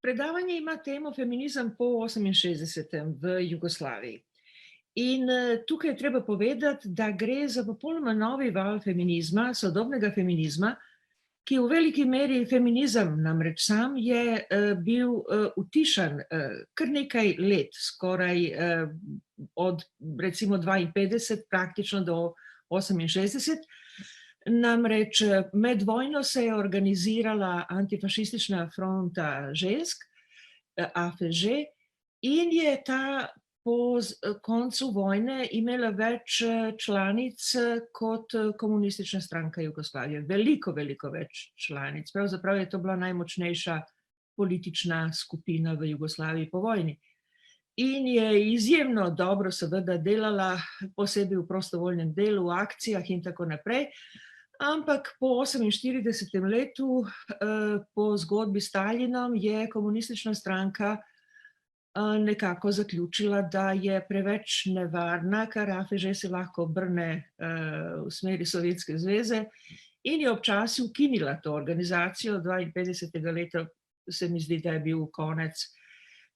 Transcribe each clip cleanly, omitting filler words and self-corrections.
Predavanje ima temo feminizem po 68. v Jugoslaviji. In tukaj je treba povedati, da gre za popolnoma novi val feminizma, sodobnega feminizma, ki v veliki meri feminizem namreč sam je bil utišan kar nekaj let, skoraj od recimo 52 praktično do 68. Namreč med vojno se je organizirala antifašistična fronta žensk, AFŽ, in je ta po koncu vojne imela več članic kot komunistična stranka Jugoslavije. Veliko več članic. Pravzaprav je to bila najmočnejša politična skupina v Jugoslaviji po vojni. In je izjemno dobro seveda delala, posebej v prostovoljnem delu, v akcijah in tako naprej. Ampak po 48. letu, po zgodbi s Stalinom, je komunistična stranka nekako zaključila, da je preveč nevarna, ker AFŽ se lahko obrne v smeri Sovjetske zveze, in je občasno ukinila to organizacijo. 52. leta se mi zdi, da je bil konec.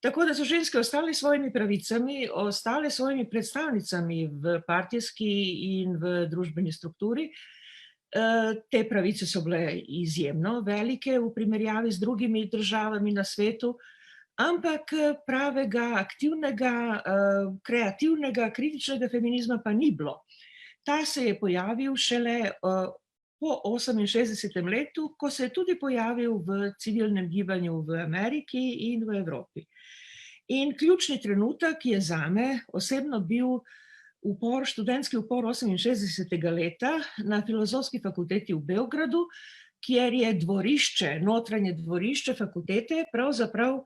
Tako da so ženske ostale svojimi pravicami, ostale svojimi predstavnicami v partijski in v družbeni strukturi. Te pravice so bile izjemno velike v primerjavi z drugimi državami na svetu, ampak pravega, aktivnega, kreativnega, kritičnega feminizma pa ni bilo. Ta se je pojavil šele po 68. letu, ko se je tudi pojavil v civilnem gibanju v Ameriki in v Evropi. In ključni trenutek je zame osebno bil študentski upor 68. leta na Filozofski fakulteti v Beogradu, kjer je dvorišče, notranje dvorišče fakultete pravzaprav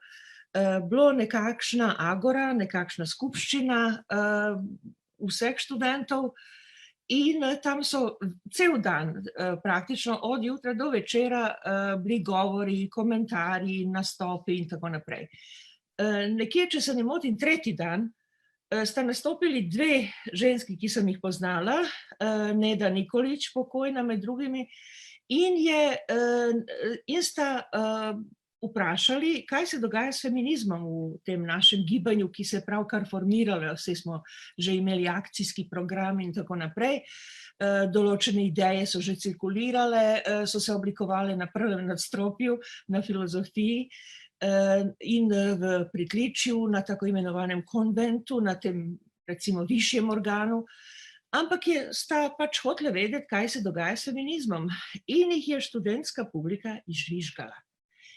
bilo nekakšna agora, nekakšna skupščina vseh študentov. In tam so cel dan, praktično od jutra do večera, bili govori, komentarji, nastopi in tako naprej. Nekje, če se ne motim, tretji dan sta nastopili dve ženski, ki sem jih poznala, Neda Nikolić, pokojna med drugimi, in sta vprašali, kaj se dogaja s feminizmom v tem našem gibanju, ki se je pravkar formiralo. Vsi smo že imeli akcijski program in tako naprej. Določene ideje so že cirkulirale, so se oblikovale na prvem nadstropju na filozofiji in v pritličju, na tako imenovanem konventu, na tem recimo višjem organu. Ampak sta pač hotela vedeti, kaj se dogaja s feminizmom. In jih je študentska publika izžvižgala.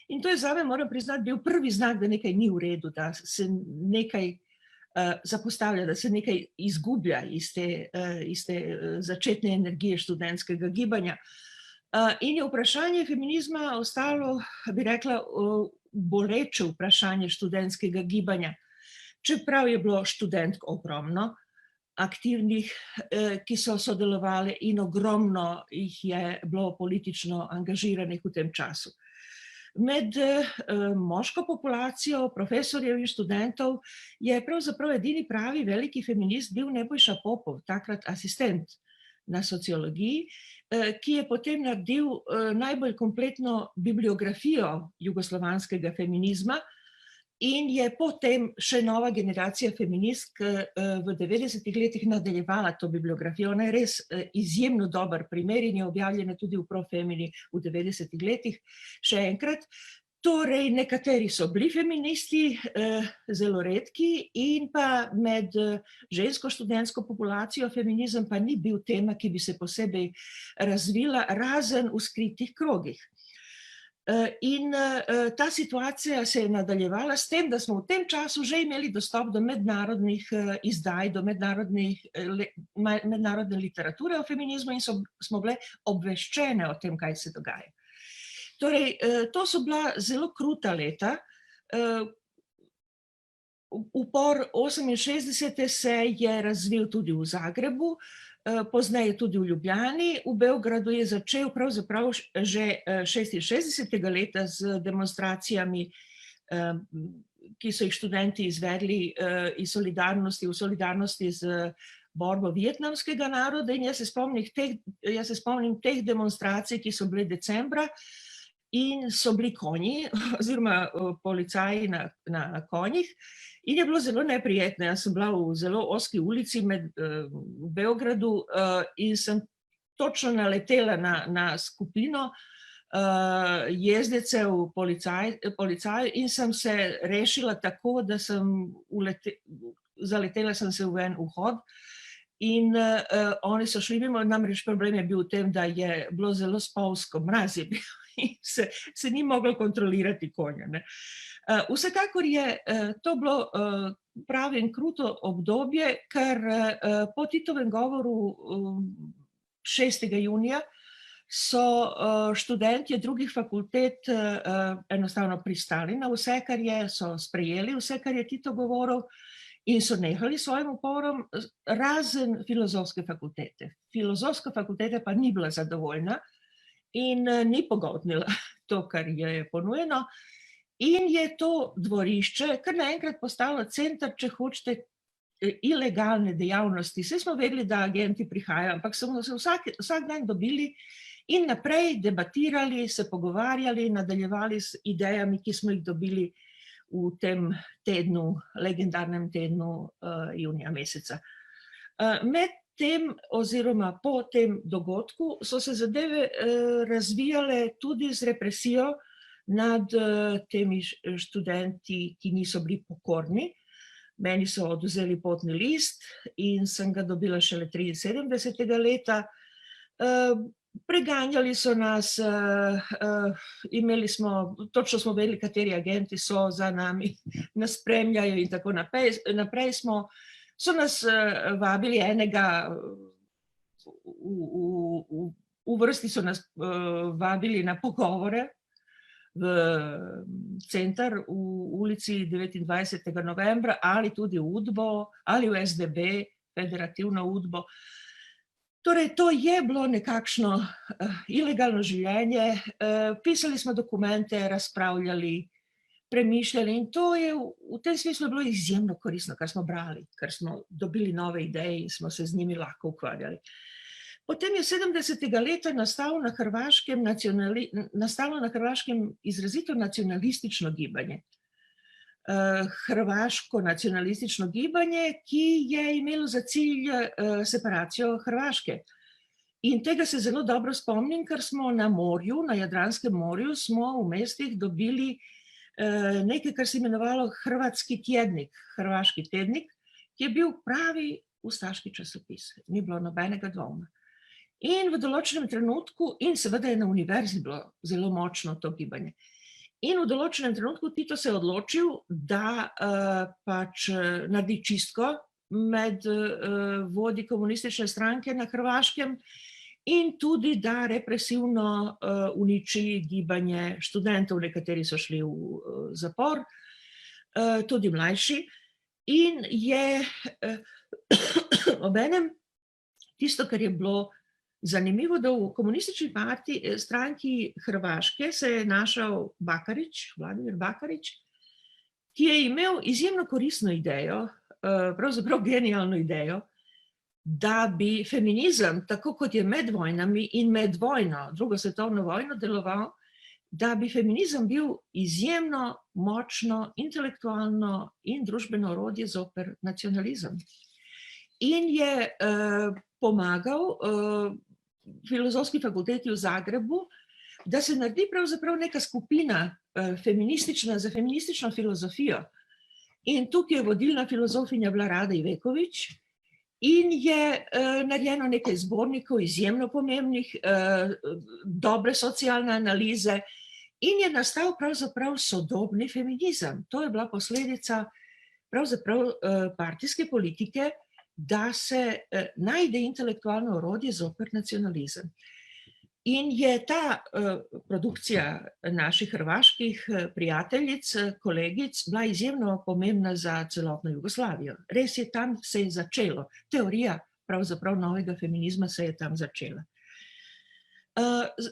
In to je zame, moram priznati, bil prvi znak, da nekaj ni v redu, da se nekaj zapostavlja, da se nekaj izgublja iz te začetne energije študentskega gibanja. In je vprašanje feminizma ostalo, bi rekla, boleče vprašanje študentskega gibanja. Čeprav je bilo študentk ogromno aktivnih, ki so sodelovali, in ogromno jih je bilo politično angažiranih v tem času. Med moško populacijo profesorjev in študentov je pravzaprav edini pravi veliki feminist bil Nebojša Popov, takrat asistent na sociologiji, ki je potem naredil najbolj kompletno bibliografijo jugoslovanskega feminizma, in je potem še nova generacija feministk v 90. letih nadaljevala to bibliografijo. Ona je res izjemno dober primer in je objavljena tudi v Profemini v 90. letih. Še enkrat, torej nekateri so bili feministi, zelo redki, in pa med žensko študentsko populacijo feminizem pa ni bil tema, ki bi se posebej razvila, razen v skritih krogih. In ta situacija se je nadaljevala s tem, da smo v tem času že imeli dostop do mednarodnih izdaj, do mednarodne literature o feminizmu, in smo bile obveščene o tem, kaj se dogaja. Torej, to so bila zelo kruta leta. Upor 68. se je razvil tudi v Zagrebu, pozneje tudi v Ljubljani. V Beogradu je začel pravzaprav že 66. leta z demonstracijami, ki so jih študenti izvedli v solidarnosti z borbo vietnamskega naroda. In jaz se spomnim teh demonstracij, ki so bile decembra, in so bili konji oziroma policaji na konjih in je bilo zelo neprijetno. Jaz sem bila v zelo ozki ulici v Beogradu in sem točno naletela na skupino jezdecev policajev in sem se rešila tako, da sem zaletela sem se v en vhod in oni so šli mimo, namreč problem je bil v tem, da je bilo zelo spolzko, mraz je bil in se ni moglo kontrolirati konja. Vsekakor je to bilo pravi in kruto obdobje, ker po Titovem govoru 6. junija so študentje drugih fakultet enostavno pristali na vse, kar so sprejeli, vse, kar je Tito govoril, in so nehali svojim uporom, razen filozofske fakultete. Filozofska fakulteta pa ni bila zadovoljna in ni pogoltnila to, kar je ponujeno. In je to dvorišče kar naenkrat postalo center, če hočete, ilegalne dejavnosti. Saj smo vedeli, da agenti prihajajo, ampak smo se vsak dan dobili in naprej debatirali, se pogovarjali, nadaljevali s idejami, ki smo jih dobili v tem tednu, legendarnem tednu junija meseca. Med tem oziroma po tem dogodku so se zadeve razvijale tudi z represijo nad temi študenti, ki niso bili pokorni. Meni so odvzeli potni list in sem ga dobila šele 73. leta. Preganjali so nas, točno smo vedeli, kateri agenti so za nami, nas spremljajo in tako naprej. So nas vabili enega, v vrsti so nas vabili na pogovore v center v ulici 29. novembra ali tudi v UDBO ali v SDB, federativno UDBO. Torej, to je bilo nekakšno ilegalno življenje, pisali smo dokumente, razpravljali, premišljali in to je v tem smislu bilo izjemno koristno, kar smo brali, ker smo dobili nove ideje in smo se z njimi lahko ukvarjali. Potem je 70. leta nastalo na Hrvaškem izrazito nacionalistično gibanje. Hrvaško nacionalistično gibanje, ki je imelo za cilj separacijo Hrvaške. In tega se zelo dobro spomnim, ker smo na morju, na Jadranskem morju, smo v mestih dobili nekaj, kar se imenovalo Hrvatski tjednik, Hrvaški tednik, ki je bil pravi ustaški časopis. Ni bilo nobenega dvoma. In v določenem trenutku, in seveda je na univerzi bilo zelo močno to gibanje, in v določenem trenutku Tito se je odločil, da pač naredi čistko med vodji komunistične stranke na Hrvaškem in tudi da represivno uniči gibanje študentov, nekateri so šli v zapor, tudi mlajši. In je obenem tisto, kar je bilo zanimivo, da v komunistični stranki Hrvaške se je našel Vladimir Bakarić, ki je imel izjemno koristno idejo, pravzaprav genialno idejo, da bi feminizem, tako kot je med vojnami in med vojno, drugo svetovno vojno deloval, da bi feminizem bil izjemno močno intelektualno in družbeno orodje zoper nacionalizem. In je pomagal Filozofski fakulteti v Zagrebu, da se naredi pravzaprav neka skupina za feministično filozofijo. In tukaj je vodilna filozofinja bila Rada Iveković in je narejeno nekaj zbornikov, izjemno pomembnih, dobre socialne analize in je nastal pravzaprav sodobni feminizem. To je bila posledica pravzaprav partijske politike, da se najde intelektualno orodje zoper nacionalizem. In je ta produkcija naših hrvaških prijateljic, kolegic, bila izjemno pomembna za celotno Jugoslavijo. Res je, tam se je začelo. Teorija pravzaprav novega feminizma se je tam začela.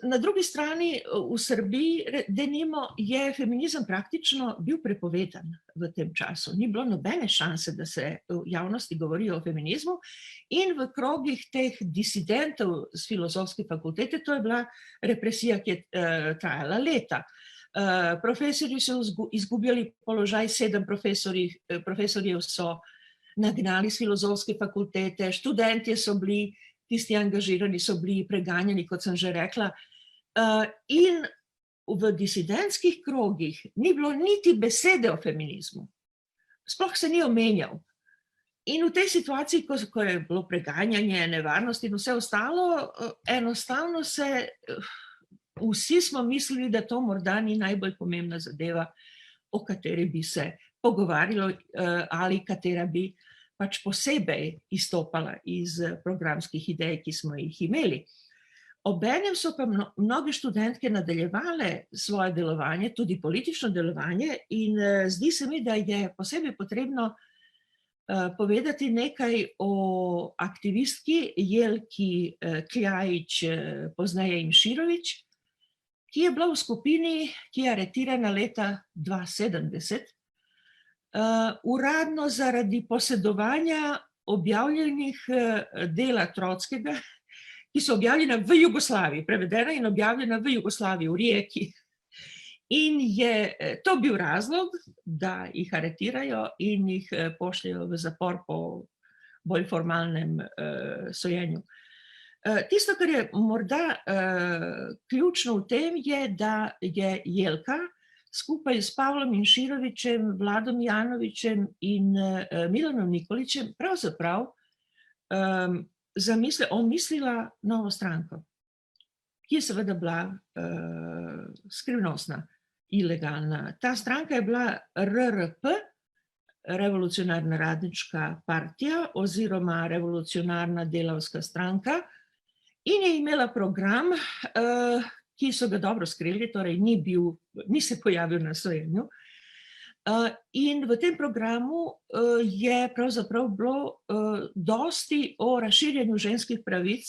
Na drugi strani v Srbiji, denimo, je feminizem praktično bil prepovedan v tem času. Ni bilo nobene šanse, da se v javnosti govori o feminizmu, in v krogih teh disidentov z filozofske fakultete to je bila represija, ki je trajala leta. Profesorji so izgubljali položaj, 7 profesorjev so nagnali z filozofske fakultete, študentje so bili, tisti angažirani so bili preganjeni, kot sem že rekla, in v disidentskih krogih ni bilo niti besede o feminizmu. Sploh se ni omenjal. In v tej situaciji, ko je bilo preganjanje, nevarnost in vse ostalo, enostavno vsi smo mislili, da to morda ni najbolj pomembna zadeva, o kateri bi se pogovarjalo ali katera bi pač posebej izstopala iz programskih idej, ki smo jih imeli. Obenem so pa mnoge študentke nadaljevale svoje delovanje, tudi politično delovanje, in zdi se mi, da je posebej potrebno povedati nekaj o aktivistki Jelki Kljajić, pozneje Imširović, ki je bila v skupini, ki je aretirana leta 2070, uradno zaradi posedovanja objavljenih dela Trockega, ki so objavljena v Jugoslaviji, prevedena in objavljena v Jugoslaviji, v Rijeki. In je to bil razlog, da jih aretirajo in jih pošljajo v zapor po bolj formalnem sojenju. Tisto, kar je morda ključno v tem, je, da je Jelka skupaj s Pavlom Imširovićem, Vladom Janovićem in Milanom Nikolićem pravzaprav omislila novo stranko, ki je seveda bila skrivnostna, ilegalna. Ta stranka je bila RRP, Revolucionarna radnička partija oziroma Revolucionarna delavska stranka, in je imela program, ki so ga dobro skrili, torej ni se pojavil na sojenju. In v tem programu je pravzaprav bilo dosti o razširjanju ženskih pravic,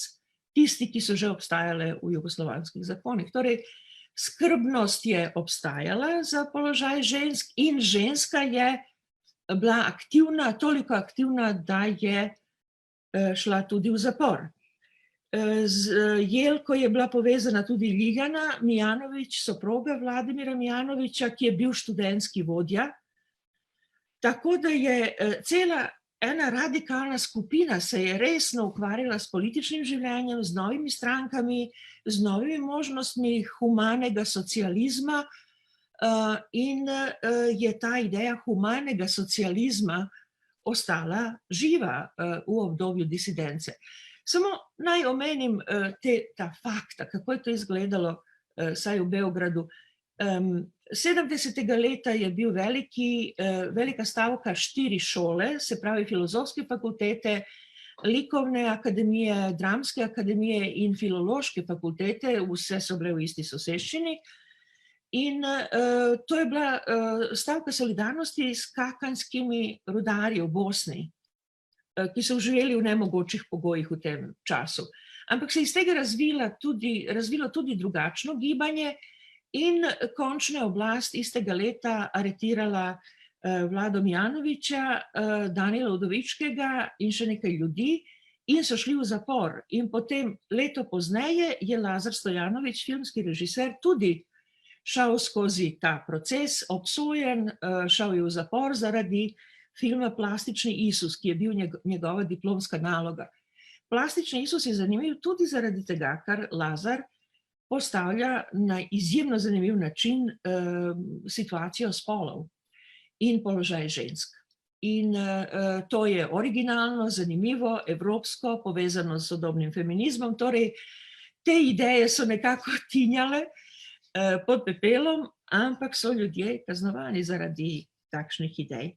tisti, ki so že obstajale v jugoslovanskih zakonih. Torej, skrbnost je obstajala za položaj žensk in ženska je bila aktivna, toliko aktivna, da je šla tudi v zapor. Z Jelko je bila povezana tudi Ljiljana Mijanović, soproga Vladimira Mijanovića, ki je bil študentski vodja. Tako da je cela ena radikalna skupina se je resno ukvarjala s političnim življenjem, z novimi strankami, z novimi možnostmi humanega socializma, in je ta ideja humanega socializma ostala živa v obdobju disidence. Samo naj omenim ta fakta, kako je to izgledalo, saj v Beogradu. 70. leta je bil velika stavka 4 šole, se pravi filozofske fakultete, likovne akademije, dramske akademije in filološke fakultete, vse so bile v isti soseščini. In to je bila stavka solidarnosti s kakanskimi rudarji v Bosni, ki so živeli v nemogočih pogojih v tem času. Ampak se je iz tega razvilo tudi drugačno gibanje in končno je oblast istega leta aretirala Vlado Mijanovića, Danila Udovičkega in še nekaj ljudi in so šli v zapor. In potem leto pozneje je Lazar Stojanović, filmski režiser, tudi šel skozi ta proces, obsojen, šel je v zapor zaradi filma Plastični Isus, ki je bil njegova diplomska naloga. Plastični Isus je zanimiv tudi zaradi tega, ker Lazar postavlja na izjemno zanimiv način situacijo spolov in položaj žensk. In to je originalno, zanimivo, evropsko, povezano s sodobnim feminizmom. Torej, te ideje so nekako tinjale pod pepelom, ampak so ljudje kaznovani zaradi takšnih idej.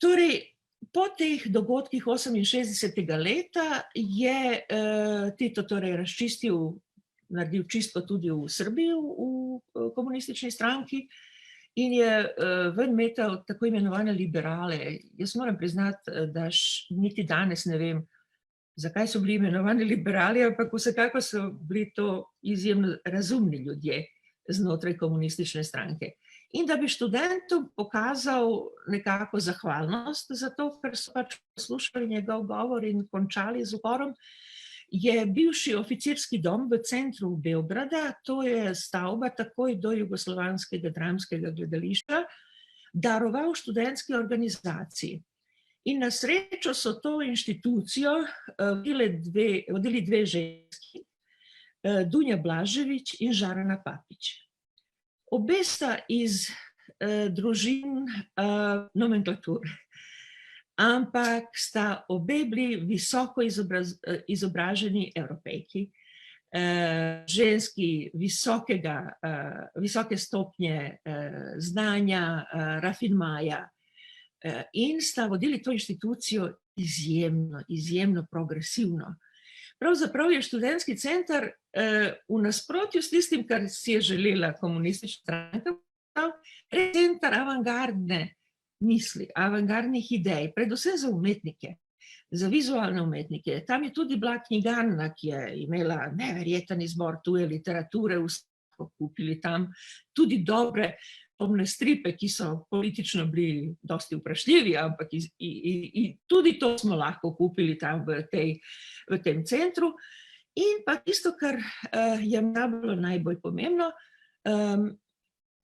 Torej, po teh dogodkih 68. leta je Tito razčistil, naredil čistko tudi v Srbiji, v komunistični stranki, in je ven metal tako imenovane liberale. Jaz moram priznati, da niti danes ne vem, zakaj so bili imenovani liberali, ampak vsekako so bili to izjemno razumni ljudje znotraj komunistične stranke. In da bi študentom pokazal nekako zahvalnost za to, ker so pač poslušali njegov govor in končali z uporom, je bivši oficirski dom v centru Beograda, to je stavba takoj do Jugoslovanskega dramskega gledališča, daroval študentski organizaciji. In na srečo so to inštitucijo vodili dve ženski, Dunja Blažević in Žarana Papić. Obe sta iz družin nomenklature, ampak sta obe bili visoko izobraženi Evropejki, ženski visoke stopnje znanja, rafinmaja, in sta vodili to inštitucijo izjemno progresivno. Pravzaprav je študentski center v nasprotju s tistim, kar si je želela komunistična stranka, center avangardne misli, avangardnih idej, predvsem za umetnike, za vizualne umetnike. Tam je tudi bila knjigarna, ki je imela neverjeten izbor tuje literature, vse kupili tam, tudi dobre pomne stripe, ki so politično bili dosti vprašljivi, ampak tudi to smo lahko kupili tam v tem centru. In pa tisto, kar je bilo najbolj pomembno,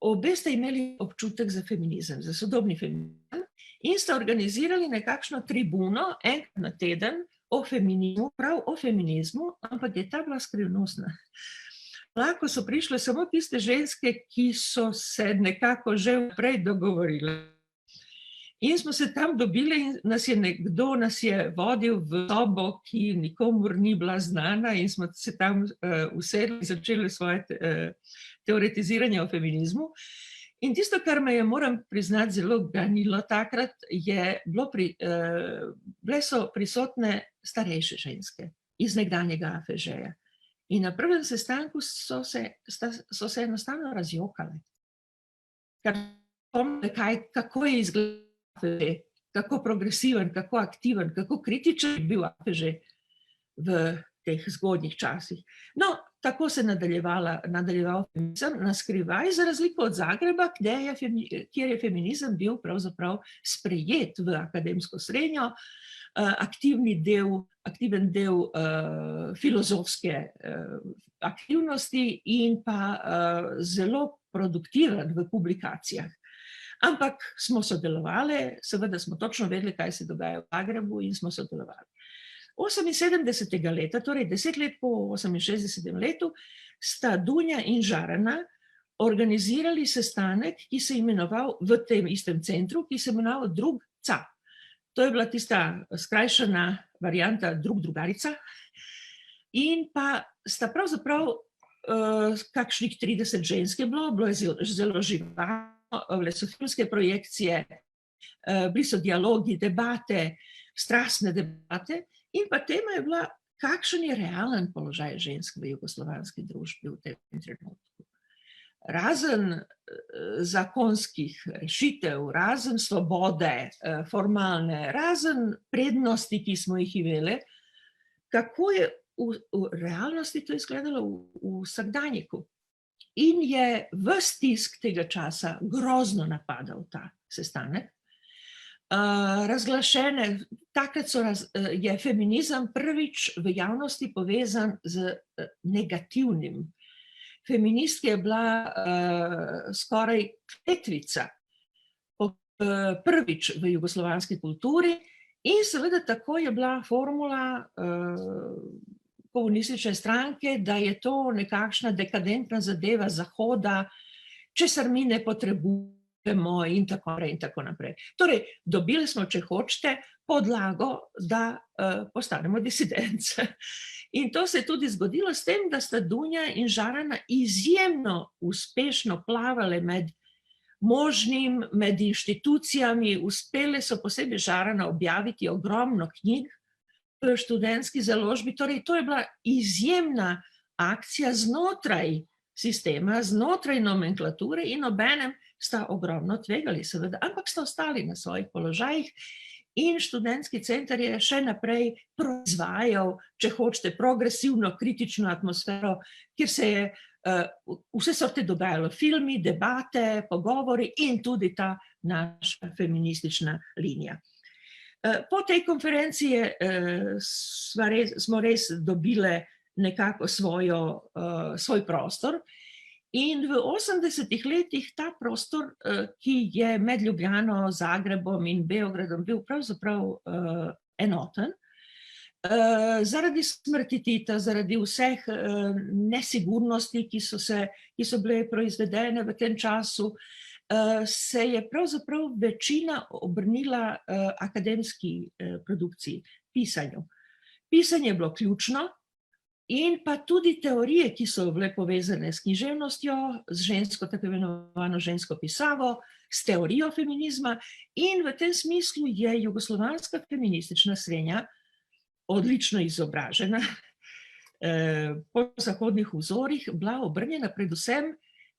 obe sta imeli občutek za feminizem, za sodobni feminizem, in sta organizirali nekakšno tribuno enkrat na teden o feminizmu, prav o feminizmu, ampak je ta bila skrivnostna. Lahko so prišle samo tiste ženske, ki so se nekako že vprej dogovorile. In smo se tam dobili in nekdo nas je vodil v sobo, ki nikomur ni bila znana, in smo se tam usedli in začeli svoje teoretiziranje o feminizmu. In tisto, kar me je, moram priznati, zelo ganilo takrat, bile so prisotne starejše ženske iz nekdanjega AFŽ-ja. In na prvem sestanku so se enostavno razjokale. Ker pomnili, kako je izgledal, kako progresiven, kako aktiven, kako kritičen je bil AFŽ v teh zgodnjih časih. No, tako se nadaljeval feminizem na skrivaj, za razliko od Zagreba, kjer je feminizem bil pravzaprav sprejet v akademsko srednjo, aktiven del filozofske aktivnosti in pa zelo produktiven v publikacijah. Ampak smo sodelovali, seveda smo točno vedeli, kaj se dogaja v Zagrebu, in smo sodelovali. 78. leta, torej 10 let po 68. letu, sta Dunja in Žarana organizirali sestanek, ki se je imenoval v tem istem centru, ki se je imenoval Drug Ca. To je bila tista skrajšana varianta drugarica. In pa sta pravzaprav kakšnih 30 žensk je bilo je zelo živahno, bile so filmske projekcije, bili so dialogi, debate, strastne debate, in pa tema je bila, kakšen je realen položaj žensk v jugoslovanski družbi v tem trenutku. Razen zakonskih rešitev, razen svobode formalne, razen prednosti, ki smo jih imeli, kako je v realnosti to izgledalo v vsakdanjiku. In je ves tisk tega časa grozno napadal ta sestanek. Razglašene, takrat je feminizem prvič v javnosti povezan z negativnim. Feministka je bila skoraj kletvica prvič v jugoslovanski kulturi, in seveda tako je bila formula komunistične stranke, da je to nekakšna dekadentna zadeva Zahoda, česar mi ne potrebujemo in tako naprej. Torej, dobili smo, če hočete, podlago, da postanemo disidence. In to se je tudi zgodilo s tem, da sta Dunja in Žarana izjemno uspešno plavale med možnim, med inštitucijami, uspele so posebej Žarana objaviti ogromno knjig v študentski založbi. Torej, to je bila izjemna akcija znotraj sistema, znotraj nomenklature, in obenem sta ogromno tvegali, seveda, ampak sta ostali na svojih položajih in študentski center je še naprej proizvajal, če hočete, progresivno, kritično atmosfero, kjer se je vse sorte dogajalo, filmi, debate, pogovori in tudi ta naša feministična linija. Po tej konferenci smo res dobile nekako svoj prostor in v 80-ih letih ta prostor, ki je med Ljubljano, Zagrebom in Beogradom bil pravzaprav enoten, zaradi smrti Tita, zaradi vseh nesigurnosti, ki so bile proizvedene v tem času, se je pravzaprav večina obrnila akademski produkciji, pisanju. Pisanje je bilo ključno in pa tudi teorije, ki so bile povezane s književnostjo, z žensko, tako imenovano žensko pisavo, s teorijo feminizma in v tem smislu je jugoslovanska feministična srenja odlično izobražena, po zahodnih vzorih bila obrnjena predvsem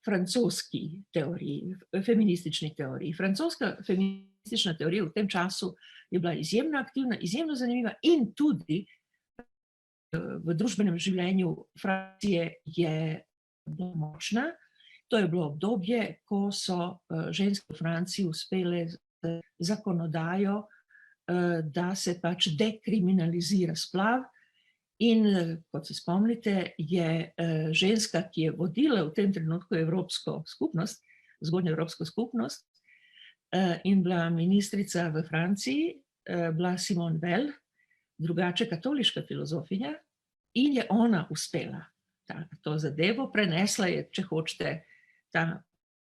francoski teoriji, feministični teoriji. Francoska feministična teorija v tem času je bila izjemno aktivna, izjemno zanimiva in tudi v družbenem življenju Francije je bila močna. To je bilo obdobje, ko so ženske v Franciji uspele z zakonodajo, da se pač dekriminalizira splav in, kot se spomnite, je ženska, ki je vodila v tem trenutku Evropsko skupnost, zgodnjo Evropsko skupnost in bila ministrica v Franciji, bila Simone Veil, drugače katoliška filozofinja in je ona uspela to zadevo, prenesla je, če hočete, ta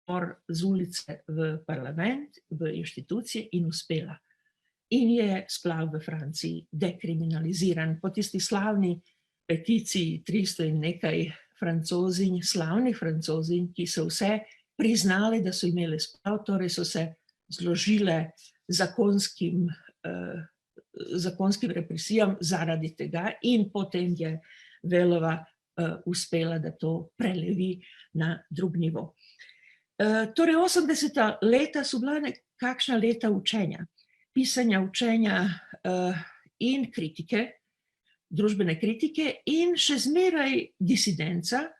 upor z ulice v parlament, v inštitucije in uspela. In je splav v Franciji dekriminaliziran po tisti slavni peticiji 300 in nekaj Francozinj, slavnih Francozinj, ki so vse priznali, da so imeli splav, torej so se zložile zakonskim represijam zaradi tega in potem je Veilova uspela, da to prelevi na drug nivo. Torej 80-ta leta so bila nekakšna leta učenja. Pisanja, učenja in kritike, družbene kritike in še zmeraj disidenca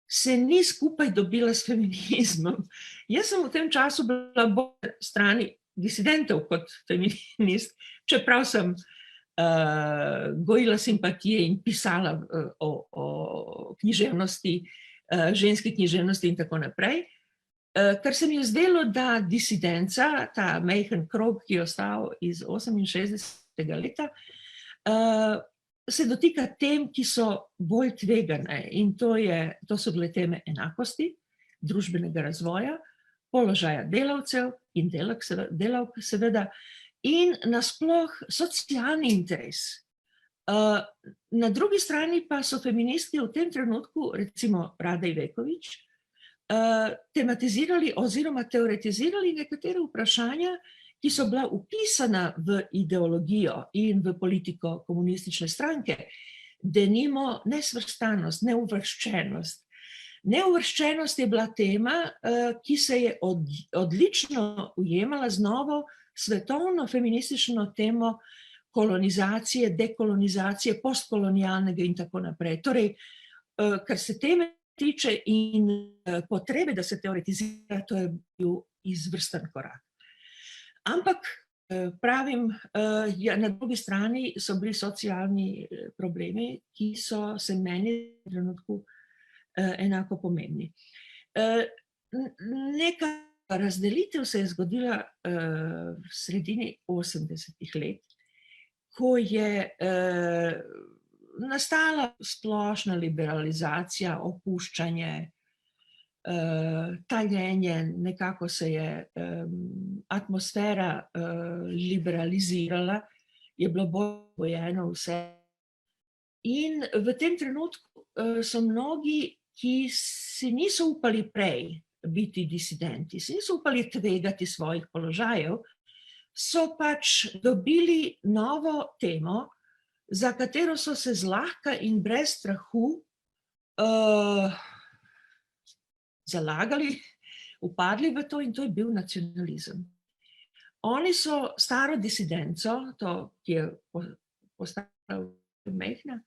se ni skupaj dobila s feminizmom. Jaz sem v tem času bila bolj strani disidentov kot feminist, čeprav sem gojila simpatije in pisala o književnosti, ženski književnosti in tako naprej. Ker se mi je zdelo, da disidenca, ta majhen krog, ki je ostal iz 68. leta, se dotika tem, ki so bolj tvegane in to so bile teme enakosti, družbenega razvoja, položaja delavcev in delavk seveda in nasploh socialni interes. Na drugi strani pa so feministke v tem trenutku, recimo Rada Ivekovič, tematizirali oziroma teoretizirali nekatere vprašanja, ki so bila vpisana v ideologijo in v politiko komunistične stranke, denimo nesvrstanost, neuvrščenost. Neuvrščenost je bila tema, ki se je odlično ujemala z novo svetovno feministično temo kolonizacije, dekolonizacije, postkolonialnega in tako naprej. Torej, kar se teme tiče in potrebe, da se teoretizira, to je bil izvrsten korak. Ampak pravim, na drugi strani so bili socialni problemi, ki so se meni v trenutku enako pomembni. Neka razdelitev se je zgodila v sredini 80-ih let, ko je nastala splošna liberalizacija, opuščanje, taljenje, nekako se je atmosfera liberalizirala, je bilo bolj bojeno vse. In v tem trenutku so mnogi, ki si niso upali prej biti disidenti, si niso upali tvegati svojih položajev, so pač dobili novo temo, za katero so se zlahka in brez strahu zalagali, upadli v to in to je bil nacionalizem. Oni so staro disidenco, to, ki je postala mehna,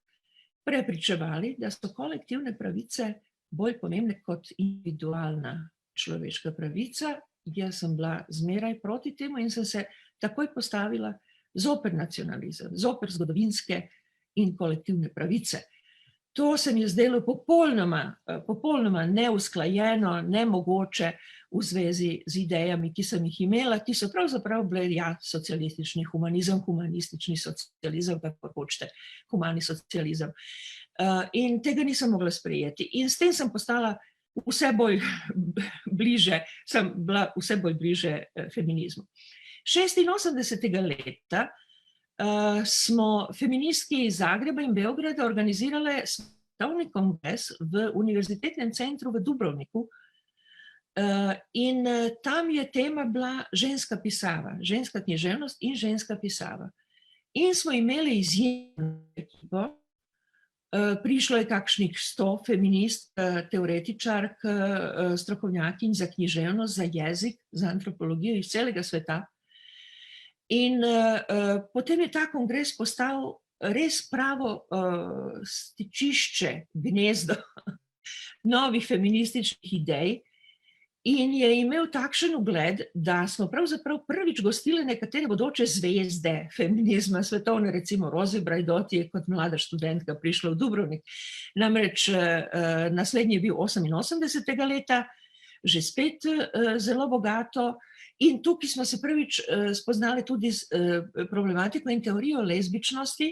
prepričevali, da so kolektivne pravice bolj pomembne kot individualna človeška pravica. Jaz sem bila zmeraj proti temu in sem se takoj postavila zoper nacionalizem, zoper zgodovinske in kolektivne pravice. To se mi je zdelo popolnoma neusklajeno, nemogoče v zvezi z idejami, ki sem jih imela, ki so pravzaprav bile, ja, socialistični humanizem, humanistični socializem, kako hočete, humani socializem. In tega nisem mogla sprejeti. In s tem sem postala vse bolj bliže, sem bila vse bolj bliže feminizmu. 86. leta smo feministki iz Zagreba in Beograda organizirale svetovni kongres v Univerzitetnem centru v Dubrovniku in tam je tema bila ženska pisava, ženska književnost in ženska pisava. In smo imeli izjemno ekipo, prišlo je kakšnih 100 feminist, teoretičark, strokovnjakinj za književnost, za jezik, za antropologijo iz celega sveta. In potem je ta kongres postal res pravo stičišče, gnezdo novih feminističnih idej in je imel takšen ugled, da smo pravzaprav prvič gostili nekatere bodoče zvezde feminizma svetovne, recimo Rozi Braidotti je kot mlada študentka prišla v Dubrovnik. Namreč naslednji je bil 88. leta, že spet zelo bogato. In tukaj smo se prvič spoznali tudi s problematiko in teorijo lezbičnosti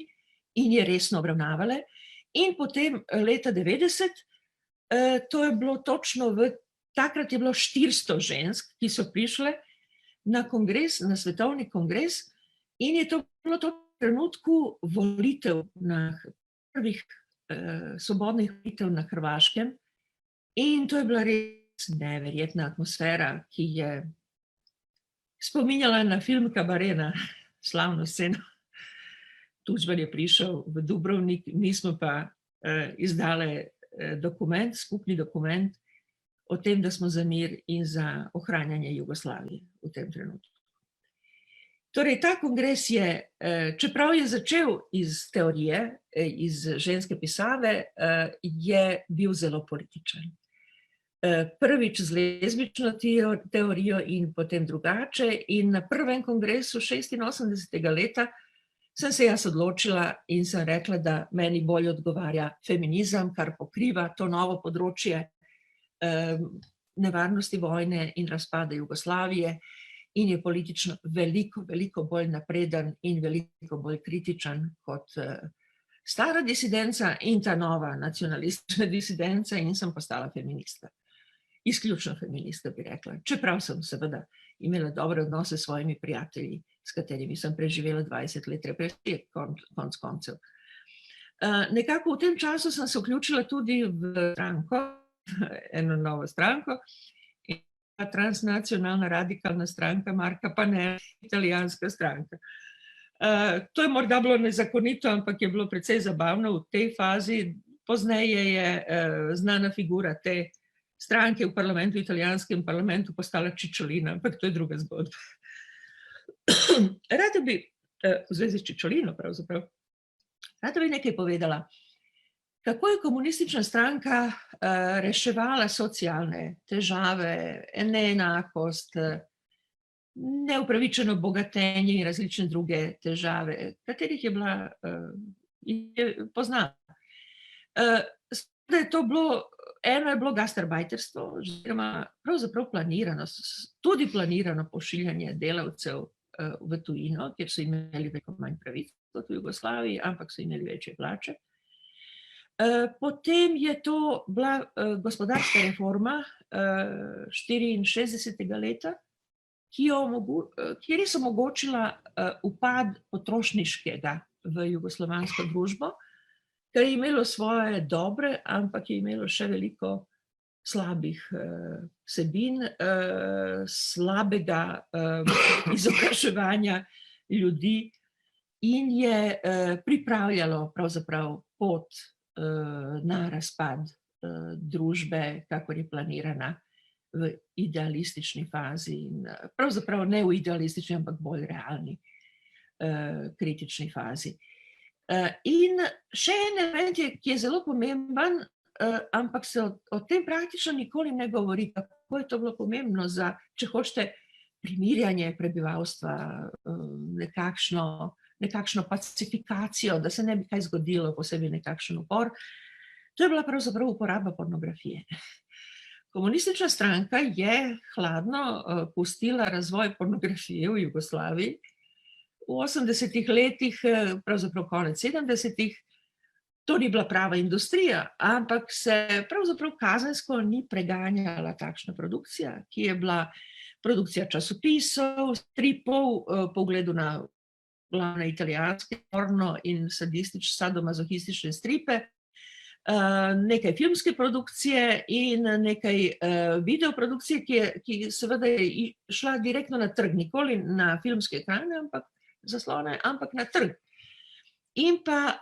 in je resno obravnavale. In potem leta 90, to je bilo točno takrat je bilo 400 žensk, ki so prišle na kongres, na svetovni kongres in je to bilo to v trenutku volitev, na prvih svobodnih volitev na Hrvaškem. In to je bila res neverjetna atmosfera, ki je spominjala na film Kabarena, slavno sceno. Tuđman je prišel v Dubrovnik, mi smo pa izdale dokument, skupni dokument o tem, da smo za mir in za ohranjanje Jugoslavije v tem trenutku. Torej, ta kongres je, čeprav je začel iz teorije, iz ženske pisave, je bil zelo političen. Prvič z lezbično teorijo in potem drugače. In na prvem kongresu 86. leta sem se jaz odločila in sem rekla, da meni bolj odgovarja feminizem, kar pokriva to novo področje nevarnosti vojne in razpada Jugoslavije in je politično veliko bolj napreden in veliko bolj kritičen kot stara disidenca in ta nova nacionalistična disidenca in sem postala feministka. Izključno feministka, bi rekla. Čeprav sem seveda imela dobre odnose s svojimi prijatelji, s katerimi sem preživela 20 let represije, konc koncev. Nekako v tem času sem se vključila tudi v stranko, eno novo stranko, in transnacionalna radikalna stranka Marka Pannella, italijanska stranka. To je morda bilo nezakonito, ampak je bilo precej zabavno v tej fazi. Pozneje je znana figura te stranke v parlamentu, italijanskem parlamentu, postala Čičolina, ampak to je druga zgodba. Rada bi, v zvezi s Čičolino pravzaprav, rada bi nekaj povedala. Kako je komunistična stranka reševala socialne težave, neenakost, neupravičeno bogatenje in različne druge težave, katerih je bila poznana. Je to bilo, eno je bilo gastarbajterstvo, oziroma pravzaprav tudi planirano pošiljanje delavcev v tujino, kjer so imeli veliko manj pravic kot v Jugoslaviji, ampak so imeli večje plače. Potem je to bila gospodarska reforma 64. leta, ki je res omogočila upad potrošniškega v jugoslovansko družbo, kar je imelo svoje dobre, ampak je imelo še veliko slabih vsebin, slabega izobraževanja ljudi in je pripravljalo pravzaprav pot na razpad družbe, kakor je planirana v idealistični fazi, in pravzaprav ne v idealistični, ampak bolj realni, kritični fazi. In še en element je, ki je zelo pomemben, ampak se o tem praktično nikoli ne govori, kako je to bilo pomembno za, če hočete, primirjanje prebivalstva, nekakšno pacifikacijo, da se ne bi kaj zgodilo, posebej nekakšen upor. To je bila pravzaprav uporaba pornografije. Komunistična stranka je hladno pustila razvoj pornografije v Jugoslaviji. V 80-ih letih, pravzaprav konec 70-ih, to ni bila prava industrija, ampak se pravzaprav kazensko ni preganjala takšna produkcija, ki je bila produkcija časopisov, stripov, po ugledu na glavne italijanske porno in sadomazohistične stripe, nekaj filmske produkcije in nekaj videoprodukcije, ki seveda je šla direktno na trg, nikoli na filmske ekrane, zaslone, ampak na trg. In pa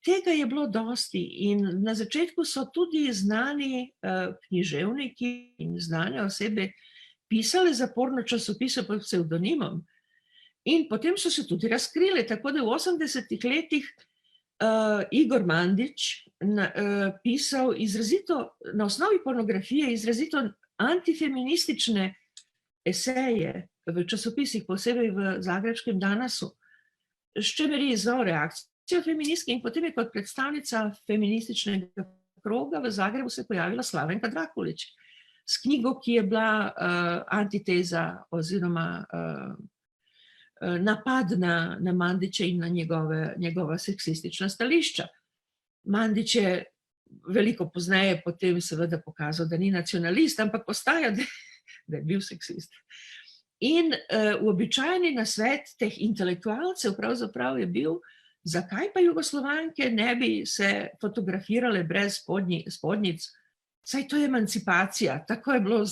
tega je bilo dosti in na začetku so tudi znani književniki in znane osebe pisale za porno časopise pod psevdonimom in potem so se tudi razkrili, tako da v 80-ih letih Igor Mandić pisal izrazito, na osnovi pornografije, izrazito antifeministične eseje v časopisih, posebej v zagrebškem Danasu, s čimer je izzval reakcijo feministke in potem je kot predstavnica feminističnega kroga v Zagrebu se pojavila Slavenka Drakulić s knjigo, ki je bila antiteza oziroma napad na Mandića in na njegova seksistična stališča. Mandić je veliko pozneje potem seveda pokazal, da ni nacionalist, ampak postaja, da je bil seksist. In običajni nasvet teh intelektualcev pravzaprav je bil, zakaj pa Jugoslovanke ne bi se fotografirale brez spodnjic, saj to je emancipacija, tako je bilo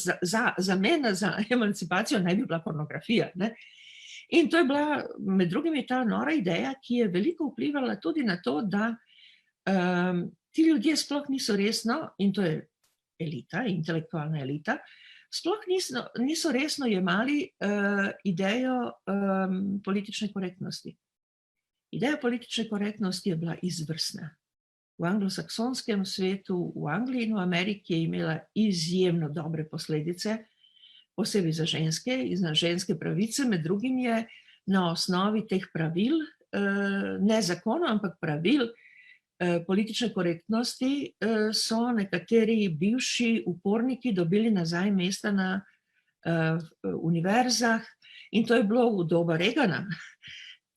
zamena za emancipacijo, naj bi bila pornografija, ne? In to je bila med drugimi ta nora ideja, ki je veliko vplivala tudi na to, da ti ljudje sploh niso resno, in to je elita, intelektualna elita, sploh niso resno jemali idejo politične korektnosti. Ideja politične korektnosti je bila izvrstna. V anglosaksonskem svetu, v Angliji in v Ameriki je imela izjemno dobre posledice, posebej za ženske in za ženske pravice, med drugim je na osnovi teh pravil, ne zakona, ampak pravil politične korektnosti, so nekateri bivši uporniki dobili nazaj mesta na univerzah in to je bilo v doba Reagana.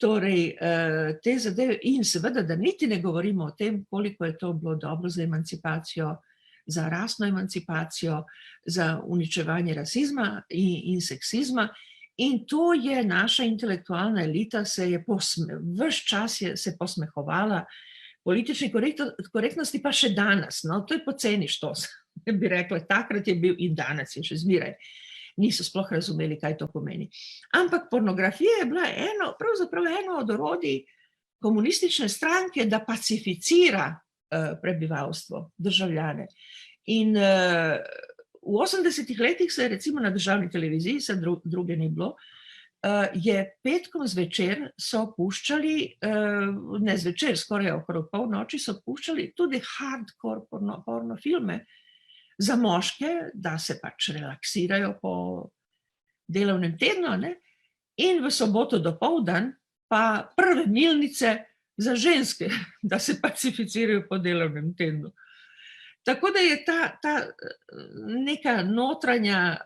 Torej, te zadeve in seveda, da niti ne govorimo o tem, koliko je to bilo dobro za emancipacijo, za rasno emancipacijo, za uničevanje rasizma in seksizma. In to je naša intelektualna elita ves čas se posmehovala politični korektnosti, pa še danes. No, to je poceni štos, bi rekla, takrat je bil in danes je še zmeraj. Niso sploh razumeli, kaj to pomeni. Ampak pornografija je bila pravzaprav eno od orodij komunistične stranke, da pacificira prebivalstvo, državljane. In v 80-ih letih se je recimo na državni televiziji, se druge ni bilo, je petkom zvečer so puščali, ne zvečer, skoraj okrog polnoči so puščali tudi hardcore porno filme za moške, da se pač relaksirajo po delovnem tednu, ne? In v soboto dopoldan pa prve milnice za ženske, da se pacificirajo po delovnem tednu. Tako da je ta neka notranja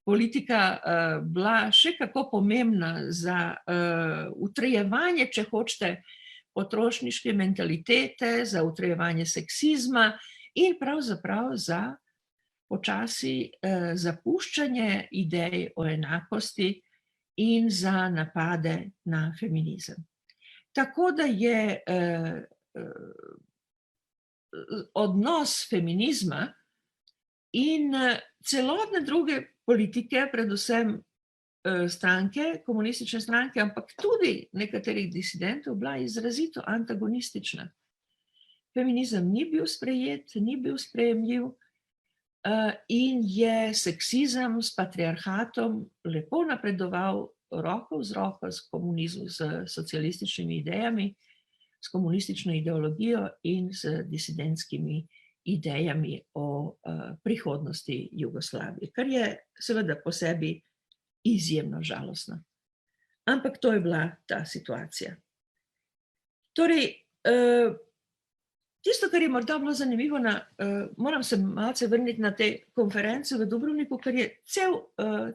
politika bila še kako pomembna za utrjevanje, če hočete, potrošniške mentalitete, za utrjevanje seksizma in pravzaprav za počasi zapuščanje idej o enakosti in za napade na feminizem. Tako da je odnos feminizma in celotne druge politike, predvsem stranke, komunistične stranke, ampak tudi nekaterih disidentov, bila izrazito antagonistična. Feminizem ni bil sprejet, ni bil sprejemljiv in je seksizem s patriarhatom lepo napredoval roko z roko s socialističnimi idejami, s komunistično ideologijo in z disidentskimi idejami o prihodnosti Jugoslavije, kar je seveda po sebi izjemno žalostno. Ampak to je bila ta situacija. Torej, tisto, kar je morda bilo zanimivo, moram se malce vrniti na te konference v Dubrovniku, ker je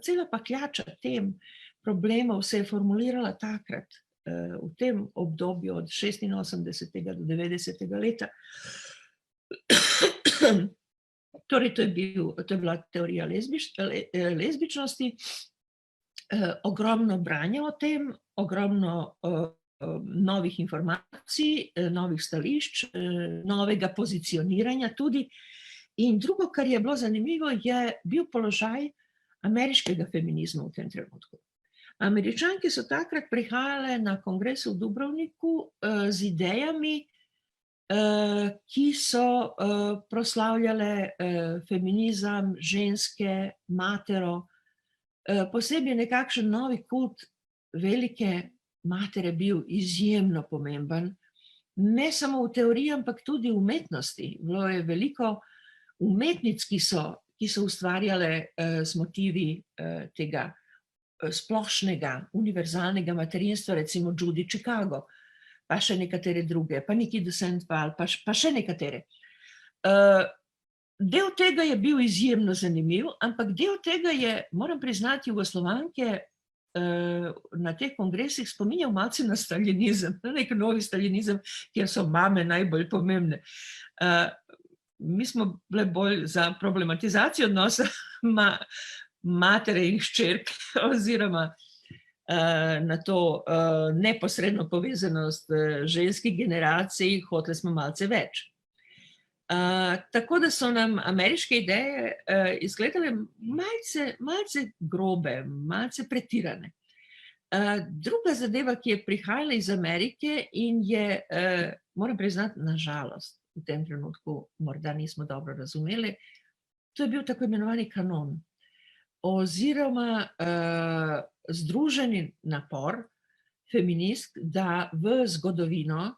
cela pakljača tem problemov se je formulirala takrat, v tem obdobju od 86. do 90. leta. Torej, to je bila teorija lezbičnosti, ogromno branja o tem, ogromno novih informacij, novih stališč, novega pozicioniranja tudi. In drugo, kar je bilo zanimivo, je bil položaj ameriškega feminizma v tem trenutku. Američanke so takrat prihajale na kongres v Dubrovniku z idejami, ki so proslavljale feminizem, ženske, matero, posebej nekakšen novi kult velike matere bil izjemno pomemben, ne samo v teoriji, ampak tudi v umetnosti. Bilo je veliko umetnic, ki so ustvarjale z motivi tega splošnega, univerzalnega materinstva, recimo Judy Chicago, pa še nekatere druge, pa Niki de Saint-Pal, pa še nekatere. Del tega je bil izjemno zanimiv, ampak del tega je, moram priznati, Jugoslovanke na teh kongresih spominjal malce na stalinizem, na nek novi stalinizem, kjer so mame najbolj pomembne. Mi smo bile bolj za problematizacijo odnosa matere in hčerke, oziroma na to neposredno povezanost ženskih generacij, hoteli smo malce več. Tako da so nam ameriške ideje izgledale malce grobe, malce pretirane. Druga zadeva, ki je prihajala iz Amerike in je, moram priznati, na žalost, v tem trenutku morda nismo dobro razumeli, to je bil tako imenovani kanon, oziroma združeni napor feministk, da v zgodovino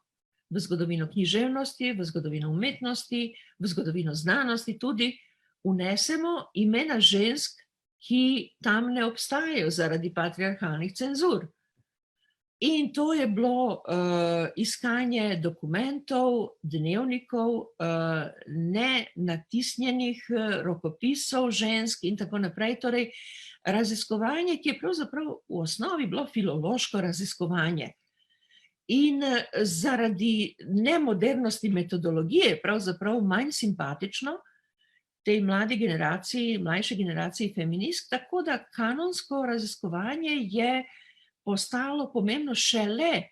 književnosti, v zgodovino umetnosti, v zgodovino znanosti tudi vnesemo imena žensk, ki tam ne obstajajo zaradi patriarhalnih cenzur. In to je bilo iskanje dokumentov, dnevnikov, ne natisnjenih rokopisov žensk in tako naprej. Torej, raziskovanje, ki je pravzaprav v osnovi bilo filološko raziskovanje. In zaradi nemodernosti metodologije, pravzaprav manj simpatično tej mladi generaciji, mlajši generaciji feministk, tako da kanonsko raziskovanje je postalo pomembno šele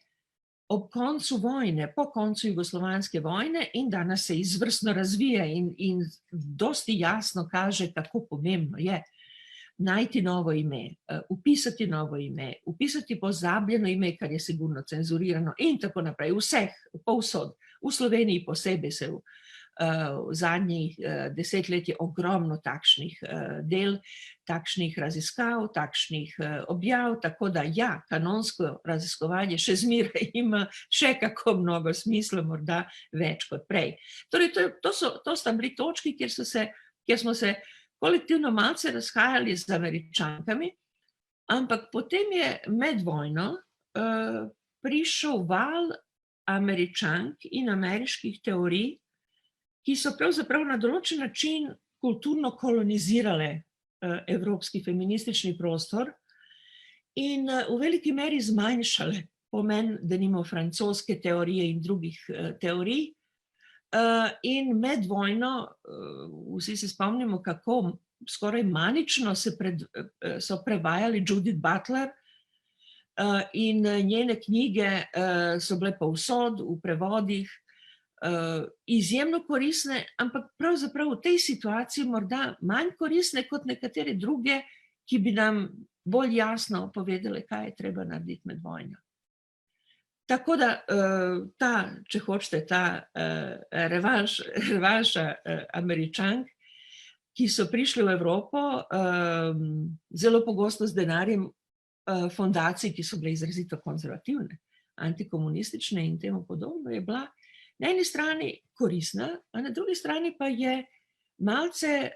ob koncu vojne, po koncu jugoslovanske vojne, in danes se izvrstno razvija in dosti jasno kaže, kako pomembno je najti novo ime, upisati novo ime, upisati pozabljeno ime, kar je sigurno cenzurirano in tako naprej, vseh, povsod. V Sloveniji posebej se v zadnjih desetletjih ogromno takšnih del, takšnih raziskav, takšnih objav, tako da ja, kanonsko raziskovanje še zmeraj ima še kako mnogo smisla, morda več kot prej. Torej, to sta bili točki, kjer smo se kolektivno malce razhajali z Američankami, ampak potem je med vojno prišel val Američank in ameriških teorij, ki so pravzaprav na določen način kulturno kolonizirale evropski feministični prostor in v veliki meri zmanjšale pomen, denimo, francoske teorije in drugih teorij. In med vojno, vsi se spomnimo, kako skoraj manično so prevajali Judith Butler in njene knjige so bile povsod v prevodih, izjemno koristne, ampak pravzaprav v tej situaciji morda manj koristne kot nekatere druge, ki bi nam bolj jasno povedali, kaj je treba narediti med vojno. Tako da če hočete, ta revanša Američank ki so prišli v Evropo, zelo pogosto z denarjem fondacij, ki so bile izrazito konzervativne, antikomunistične in temu podobno, je bila na eni strani koristna, a na drugi strani pa je malce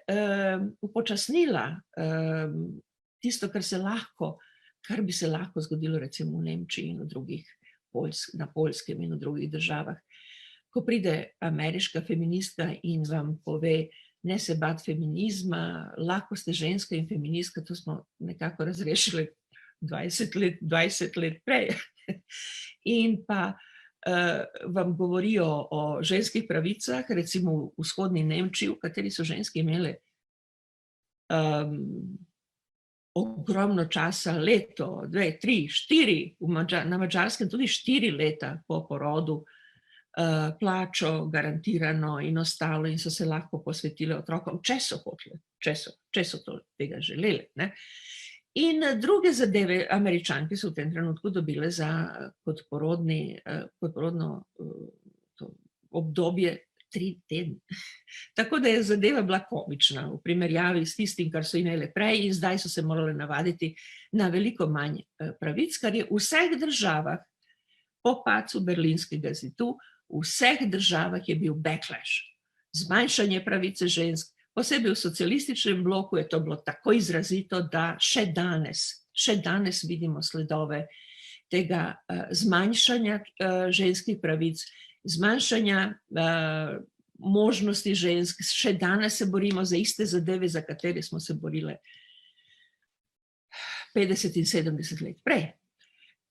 upočasnila tisto, kar bi se lahko zgodilo recimo v Nemčiji in v drugih, na Poljskem in v drugih državah. Ko pride ameriška feministka in vam pove, ne se bati feminizma, lahko ste ženska in feministka, to smo nekako razrešili 20 let prej. In pa vam govorijo o ženskih pravicah, recimo v vzhodni Nemčiji, v kateri so ženske imele ogromno časa, leto, 2, 3, 4, na Madžarskem tudi 4 leta po porodu, plačo garantirano in ostalo in so se lahko posvetile otrokom, če so hotele, če so tega želeli. In druge zadeve Američanke so v tem trenutku dobile kot porodno obdobje 3 tedne. Tako da je zadeva bila komična v primerjavi s tistim, kar so imele prej in zdaj so se morale navaditi na veliko manj pravic, kar je v vseh državah po padcu Berlinskega zidu, v vseh državah je bil backlash. Zmanjšanje pravice žensk, posebej v socialističnem bloku je to bilo tako izrazito, da še danes vidimo sledove tega zmanjšanja ženskih pravic, zmanjšanja možnosti žensk. Še danes se borimo za iste zadeve, za katere smo se borile 50 in 70 let prej.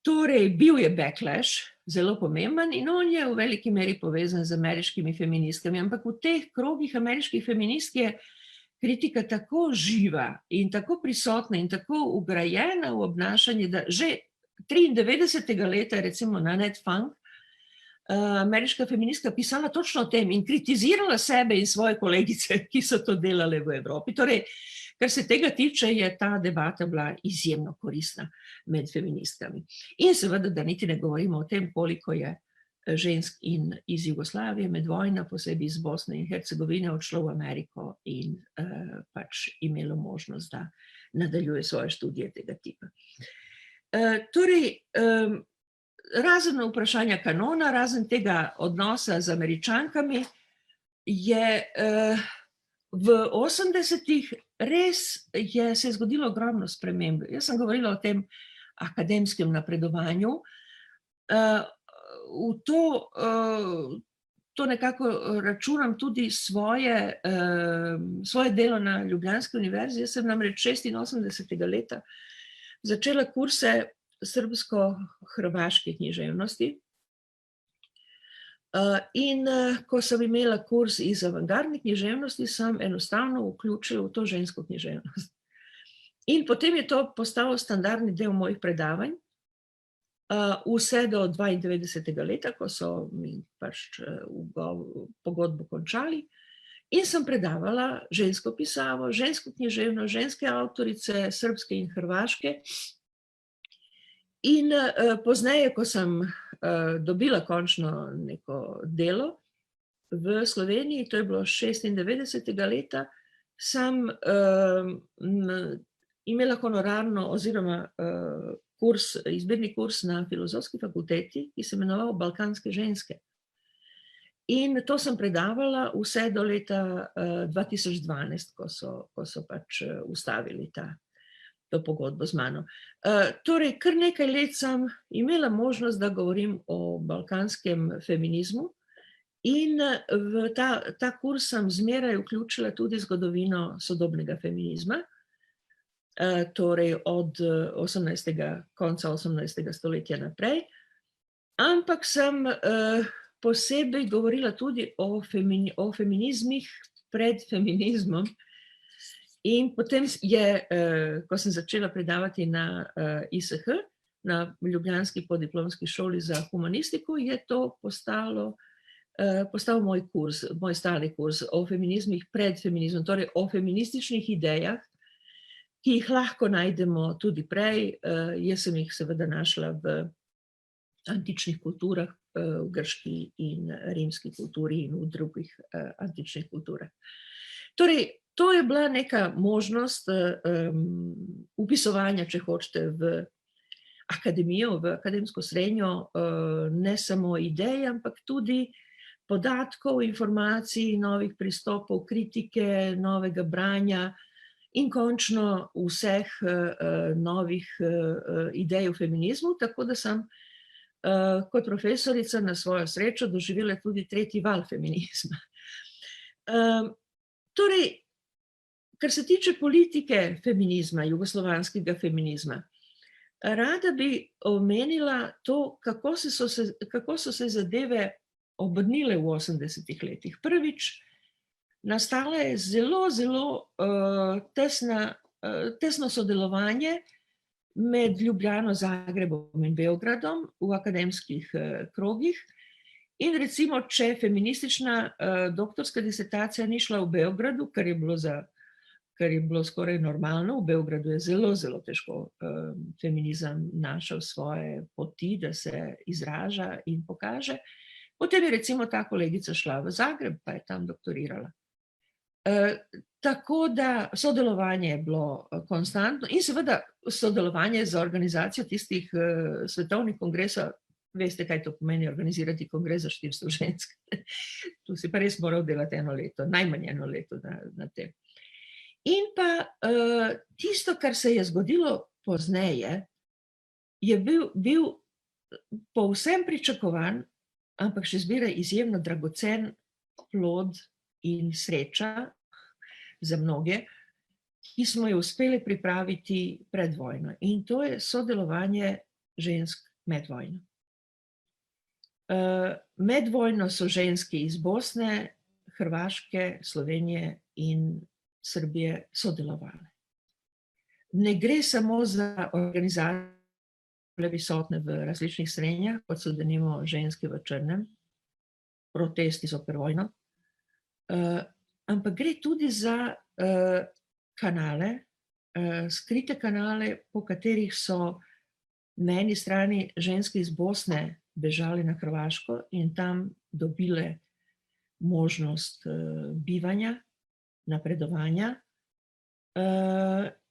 Torej, bil je backlash, zelo pomemben in on je v veliki meri povezan z ameriškimi feministkami, ampak v teh krogih ameriških feministk je kritika tako živa in tako prisotna in tako ugrajena v obnašanje, da že 93. leta, recimo na Annette Funk, ameriška feministka pisala točno o tem in kritizirala sebe in svoje kolegice, ki so to delale v Evropi. Torej, kar se tega tiče, je ta debata bila izjemno koristna med feministkami. In seveda, da niti ne govorimo o tem, koliko je žensk iz Jugoslavije med vojna, posebej iz Bosne in Hercegovine, odšlo v Ameriko in pač imelo možnost, da nadaljuje svoje študije tega tipa. Torej, razen vprašanja kanona, razen tega odnosa z Američankami, je v 80-ih res se je zgodilo ogromno sprememb. Jaz sem govorila o tem akademskem napredovanju. V to nekako računam tudi svoje delo na Ljubljanski univerzi. Jaz sem namreč 86. leta začela kurse srbsko-hrvaške književnosti. In ko sem imela kurs iz avantgardne književnosti, sem enostavno vključila v to žensko književnost. In potem je to postalo standardni del mojih predavanj, vse do 92. leta, ko so mi pač pogodbo končali. In sem predavala žensko pisavo, žensko književnost, ženske avtorice, srbske in hrvaške. In pozneje, ko sem dobila končno neko delo v Sloveniji, to je bilo 96. leta, sem imela honorarno oziroma izbirni kurs na Filozofski fakulteti, ki se imenoval Balkanske ženske. In to sem predavala vse do leta 2012, ko so pač ustavili to pogodbo z mano. Torej, kar nekaj let sem imela možnost, da govorim o balkanskem feminizmu in v ta kurs sem zmeraj vključila tudi zgodovino sodobnega feminizma, torej od konca 18. stoletja naprej, ampak sem posebej govorila tudi o feminizmih pred feminizmom. In potem ko sem začela predavati na ISH, na Ljubljanski podiplomski šoli za humanistiko, je to postal moj kurs, moj stalni kurs o feminizmih pred feminizmom, torej o feminističnih idejah, ki jih lahko najdemo tudi prej. Jaz sem jih seveda našla v antičnih kulturah, v grški in rimski kulturi in v drugih antičnih kulturah. Torej, To je bila neka možnost upisovanja, če hočete, v akademijo, v akademsko srednjo, ne samo idej, ampak tudi podatkov, informacij, novih pristopov, kritike, novega branja in končno vseh novih idej v feminizmu, tako da sem kot profesorica na svojo srečo doživela tudi tretji val feminizma. Torej, kar se tiče politike feminizma, jugoslovanskega feminizma, rada bi omenila to, kako so se zadeve obrnile v 80-ih letih. Prvič, nastalo je zelo tesno sodelovanje med Ljubljano, Zagrebom in Beogradom v akademskih krogih. In recimo, če feministična doktorska disertacija ni šla v Beogradu, kar je bilo skoraj normalno, v Beogradu je zelo težko feminizem našel svoje poti, da se izraža in pokaže, potem je recimo ta kolegica šla v Zagreb, pa je tam doktorirala. Tako da sodelovanje je bilo konstantno in seveda sodelovanje za organizacijo tistih svetovnih kongresov. Veste, kaj to pomeni organizirati kongres za 400 žensk. Tu si pa res moral delati eno leto, najmanj eno leto na tem. In pa tisto, kar se je zgodilo pozneje, je bil povsem pričakovan, ampak še zmeraj izjemno dragocen plod in sreča za mnoge, ki smo jo uspeli pripraviti pred vojno. In to je sodelovanje žensk med vojno. Med vojno so ženske iz Bosne, Hrvaške, Slovenije in Srbije sodelovale. Ne gre samo za organizacije prisotne v različnih srenjah, kot so denimo ženske v črnem, protesti zoper vojno, ampak gre tudi za kanale, skrite kanale, po katerih so na eni strani ženske iz Bosne bežale na Hrvaško in tam dobile možnost bivanja, napredovanja.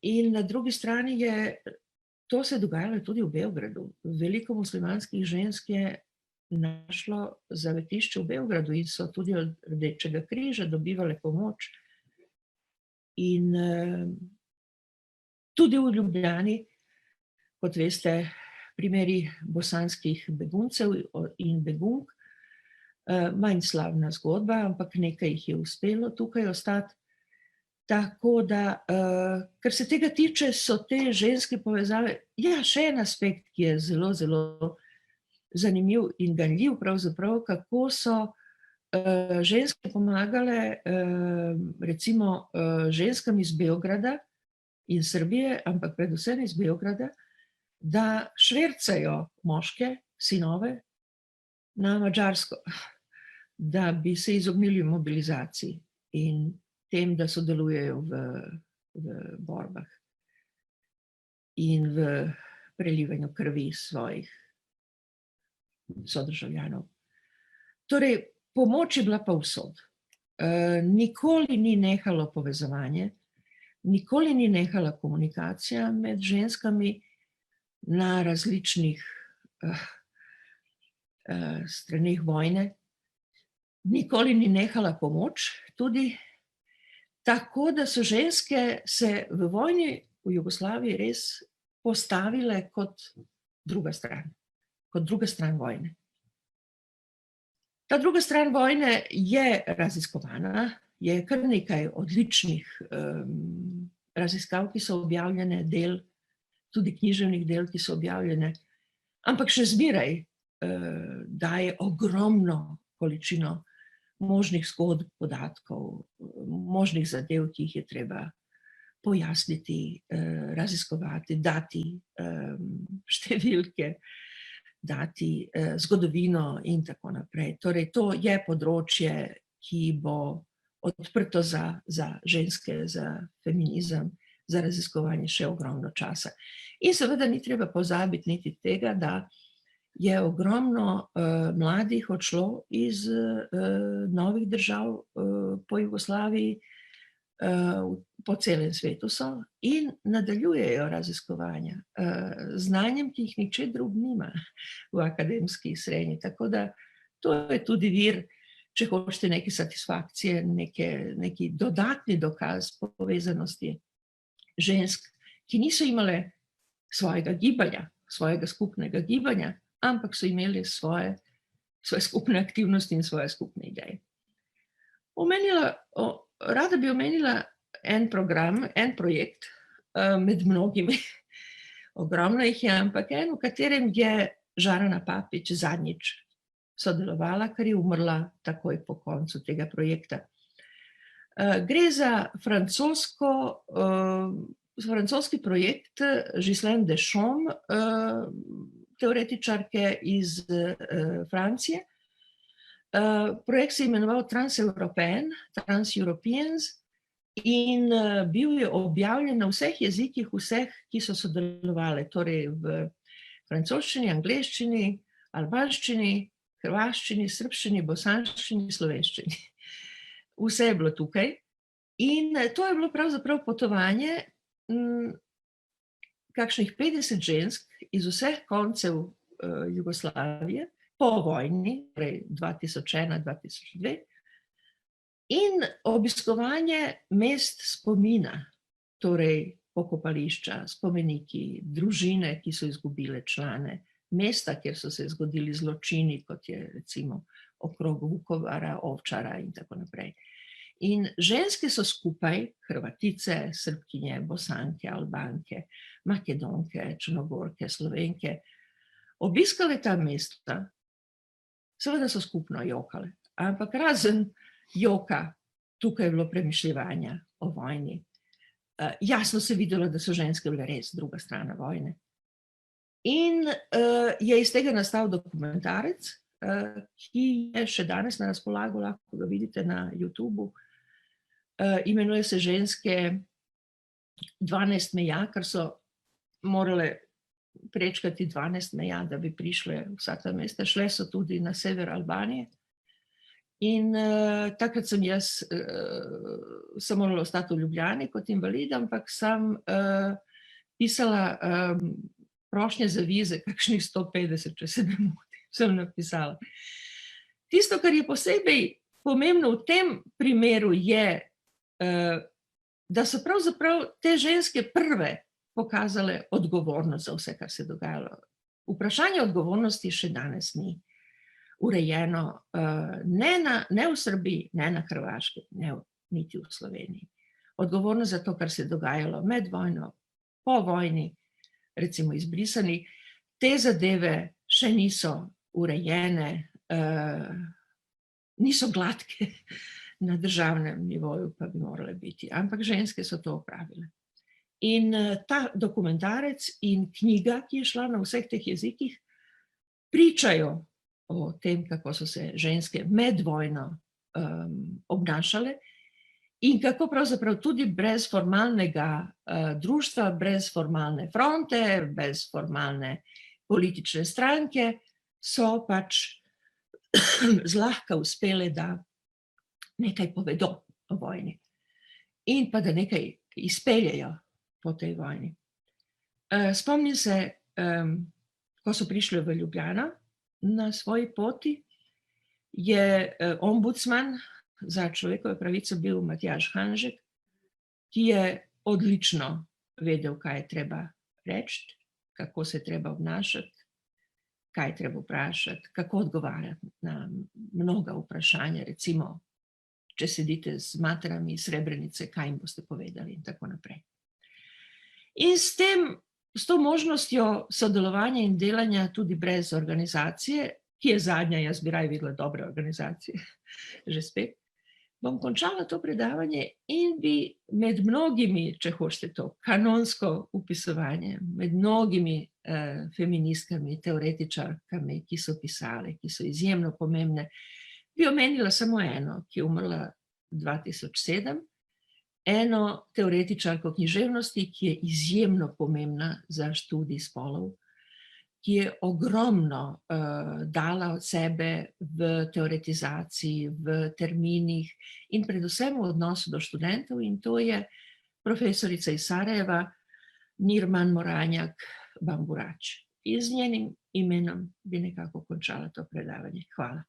In na drugi strani to se dogajalo tudi v Beogradu. Veliko muslimanskih žensk je našlo zavetišče v Beogradu in so tudi od Rdečega križa dobivale pomoč. In tudi v Ljubljani, kot veste, primeri bosanskih beguncev in begunk, manj slavna zgodba, ampak nekaj jih je uspelo tukaj ostati. Tako da, kar se tega tiče, so te ženske povezave, še en aspekt, ki je zelo zanimiv in ganljiv pravzaprav, kako so ženske pomagale recimo ženskam iz Beograda in Srbije, ampak predvsem iz Beograda, da švercajo moške, sinove, na Madžarsko, da bi se izognili mobilizaciji in tem, da sodelujejo v borbah in v prelivanju krvi svojih sodržavljanov. Torej, pomoč je bila povsod. Nikoli ni nehalo povezovanje, nikoli ni nehala komunikacija med ženskami na različnih straneh vojne. Nikoli ni nehala pomoč, tudi tako, da so ženske se v vojni v Jugoslaviji res postavile kot druga stran vojne. Ta druga stran vojne je raziskovana, je kar nekaj odličnih raziskav, ki so objavljene, del, tudi književnih del, ki so objavljene, ampak še zmeraj daje ogromno količino možnih zgodb, podatkov, možnih zadev, ki jih je treba pojasniti, raziskovati, dati številke, dati zgodovino in tako naprej. Torej, to je področje, ki bo odprto za ženske, za feminizem, za raziskovanje še ogromno časa. In seveda ni treba pozabiti niti tega, da je ogromno mladih odšlo iz novih držav po Jugoslaviji po celem svetu so in nadaljujejo raziskovanja znanjem, ki jih nihče drug nima v akademski srednji. Tako da to je tudi vir, če hočete, neke satisfakcije, neki dodatni dokaz povezanosti žensk, ki niso imele svojega gibanja, svojega skupnega gibanja, ampak so imeli svoje skupne aktivnosti in svoje skupne ideje. Rada bi omenila en program, en projekt med mnogimi, ogromno jih je, ampak en, v katerem je Žarana Papič zadnjič sodelovala, ker je umrla takoj po koncu tega projekta. Gre za francoski projekt Ghislaine Deschamps, teoretičarke iz Francije. Projekt se je imenoval Trans-Europeans in bil je objavljen na vseh jezikih vseh, ki so sodelovali, torej v francoščini, angleščini, albanščini, hrvaščini, srbščini, bosanščini, slovenščini. Vse je bilo tukaj in to je bilo pravzaprav potovanje kakšnih 50 žensk iz vseh koncev Jugoslavije, po vojni, torej 2001-2002, in obiskovanje mest spomina, torej pokopališča, spomeniki, družine, ki so izgubile člane, mesta, kjer so se zgodili zločini, kot je recimo okrog Vukovara, Ovčara in tako naprej. In ženske so skupaj, Hrvatice, Srbkinje, Bosanke, Albanke, Makedonke, Črnogorke, Slovenke, obiskale ta mesta. Seveda so skupno jokale, ampak razen joka, tukaj je bilo premišljevanja o vojni. Jasno se je videlo, da so ženske bile res druga strana vojne. In je iz tega nastal dokumentarec, ki je še danes na razpolago, lahko ga vidite na YouTubu. Imenuje se Ženske 12 meja, ker so morale prečkati 12 meja, da bi prišle vsa ta mesta. Šle so tudi na sever Albanije. In takrat sem morala ostati v Ljubljani kot invalid, ampak sem pisala prošnje za vize, kakšnih 150, če se ne motim, sem napisala. Tisto, kar je posebej pomembno v tem primeru, je, da so pravzaprav te ženske prve pokazale odgovornost za vse, kar se je dogajalo. Vprašanje odgovornosti še danes ni urejeno, ne v Srbiji, ne na Hrvaškem, ne niti v Sloveniji. Odgovornost za to, kar se je dogajalo med vojno, po vojni, recimo izbrisani, te zadeve še niso urejene, niso gladke na državnem nivoju, pa bi morale biti, ampak ženske so to opravile. In ta dokumentarec in knjiga, ki je šla na vseh teh jezikih, pričajo o tem, kako so se ženske med vojno obnašale in kako pravzaprav tudi brez formalnega društva, brez formalne fronte, brez formalne politične stranke so pač zlahka uspele, da nekaj povedo o vojni in pa da nekaj izpeljejo po tej vojni. Spomnim se, ko so prišli v Ljubljano na svoji poti, je ombudsman za človekove pravice bil Matjaž Hanžek, ki je odlično vedel, kaj je treba reči, kako se je treba obnašati, kaj je treba vprašati, kako odgovarjati na mnoga vprašanja, recimo, če sedite z materami iz Srebrenice, kaj jim boste povedali in tako naprej. In s to možnostjo sodelovanja in delanja tudi brez organizacije, ki je zadnja, jaz bi raje videla dobre organizacije, že spet, bom končala to predavanje in bi med mnogimi, če hočete to, kanonsko upisovanje, med mnogimi feministkami, teoretičarkami, ki so pisale, ki so izjemno pomembne, bi omenila samo eno, ki je umrla 2007, eno teoretičarko književnosti, ki je izjemno pomembna za študij spolov, ki je ogromno dala od sebe v teoretizaciji, v terminih in predvsem v odnosu do študentov, in to je profesorica iz Sarajeva, Nirman Moranjak Bamburač. In z njenim imenom bi nekako končala to predavanje. Hvala.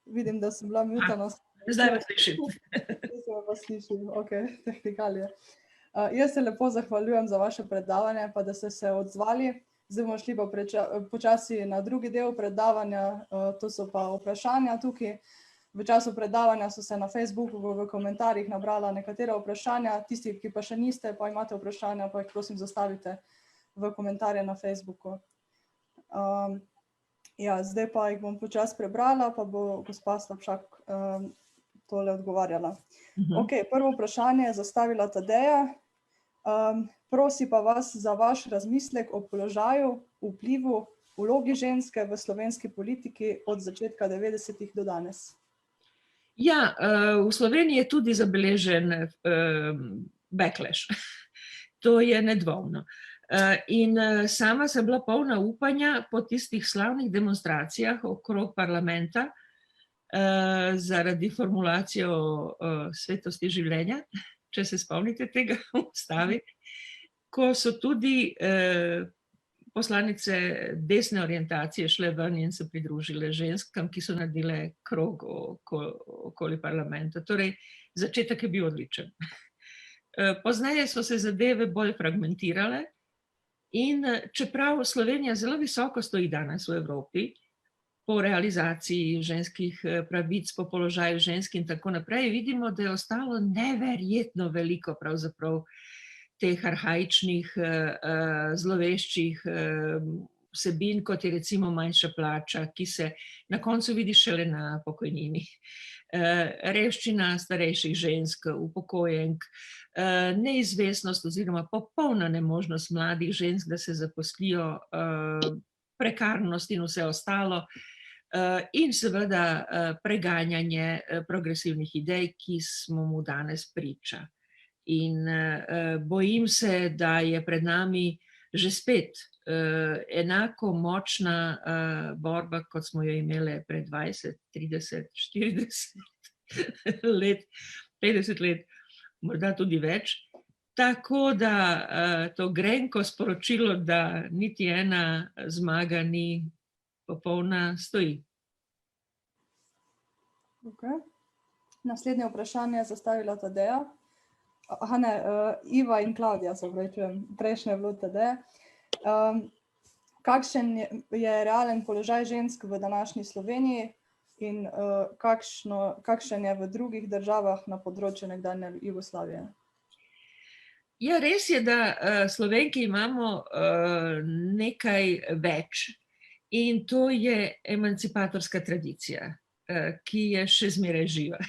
Vidim, da sem bila mutana. Zdaj vas slišim. Zdaj vas slišim, ok, tehnikalije. Jaz se lepo zahvaljujem za vaše predavanje, pa da ste se odzvali. Zdaj bomo šli pa počasi na drugi del predavanja, to so pa vprašanja tukaj. V času predavanja so se na Facebooku v komentarjih nabrala nekatera vprašanja, tisti, ki pa še niste, pa imate vprašanja, pa jih prosim zastavite v komentarje na Facebooku. Ja, zdaj pa jih bom počasi prebrala, pa bo gospa Slapšak tole odgovarjala. Ok, prvo vprašanje je zastavila Tadeja. Prosi pa vas za vaš razmislek o položaju, vplivu, vlogi ženske v slovenski politiki od začetka 90-ih do danes. Ja, v Sloveniji je tudi zabeležen backlash. To je nedvomno. In sama sem bila polna upanja po tistih slavnih demonstracijah okrog parlamenta zaradi formulacijo svetosti življenja, če se spomnite tega v ustavi, ko so tudi poslanice desne orientacije šle ven in se pridružile ženskam, ki so naredile krog okoli parlamenta. Torej, začetek je bil odličen. Pozneje so se zadeve bolj fragmentirale in čeprav Slovenija zelo visoko stoji danes v Evropi po realizaciji ženskih pravic, po položaju žensk in tako naprej, vidimo, da je ostalo neverjetno veliko pravzaprav teh arhaičnih, zloveščih vsebin, kot je recimo manjša plača, ki se na koncu vidi šele na pokojnini. Revščina starejših žensk, upokojenk, neizvestnost oziroma popolna nemožnost mladih žensk, da se zaposlijo, prekarnost in vse ostalo, in seveda preganjanje progresivnih idej, ki smo mu danes priča. In bojim se, da je pred nami že spet enako močna borba, kot smo jo imeli pred 20, 30, 40 let, 50 let, morda tudi več. Tako da to grenko sporočilo, da niti ena zmaga ni popolna, stoji. Okay. Naslednje vprašanje je zastavila Tadeja. Aha, ne, Iva in Klavdija, se opravičujem, prejšnje je bilo Tadeja. Kakšen je realen položaj žensk v današnji Sloveniji in kakšen je v drugih državah na področju nekdanje Jugoslavije? Ja, res je, da Slovenki imamo nekaj več in to je emancipatorska tradicija, ki je še zmeraj živa.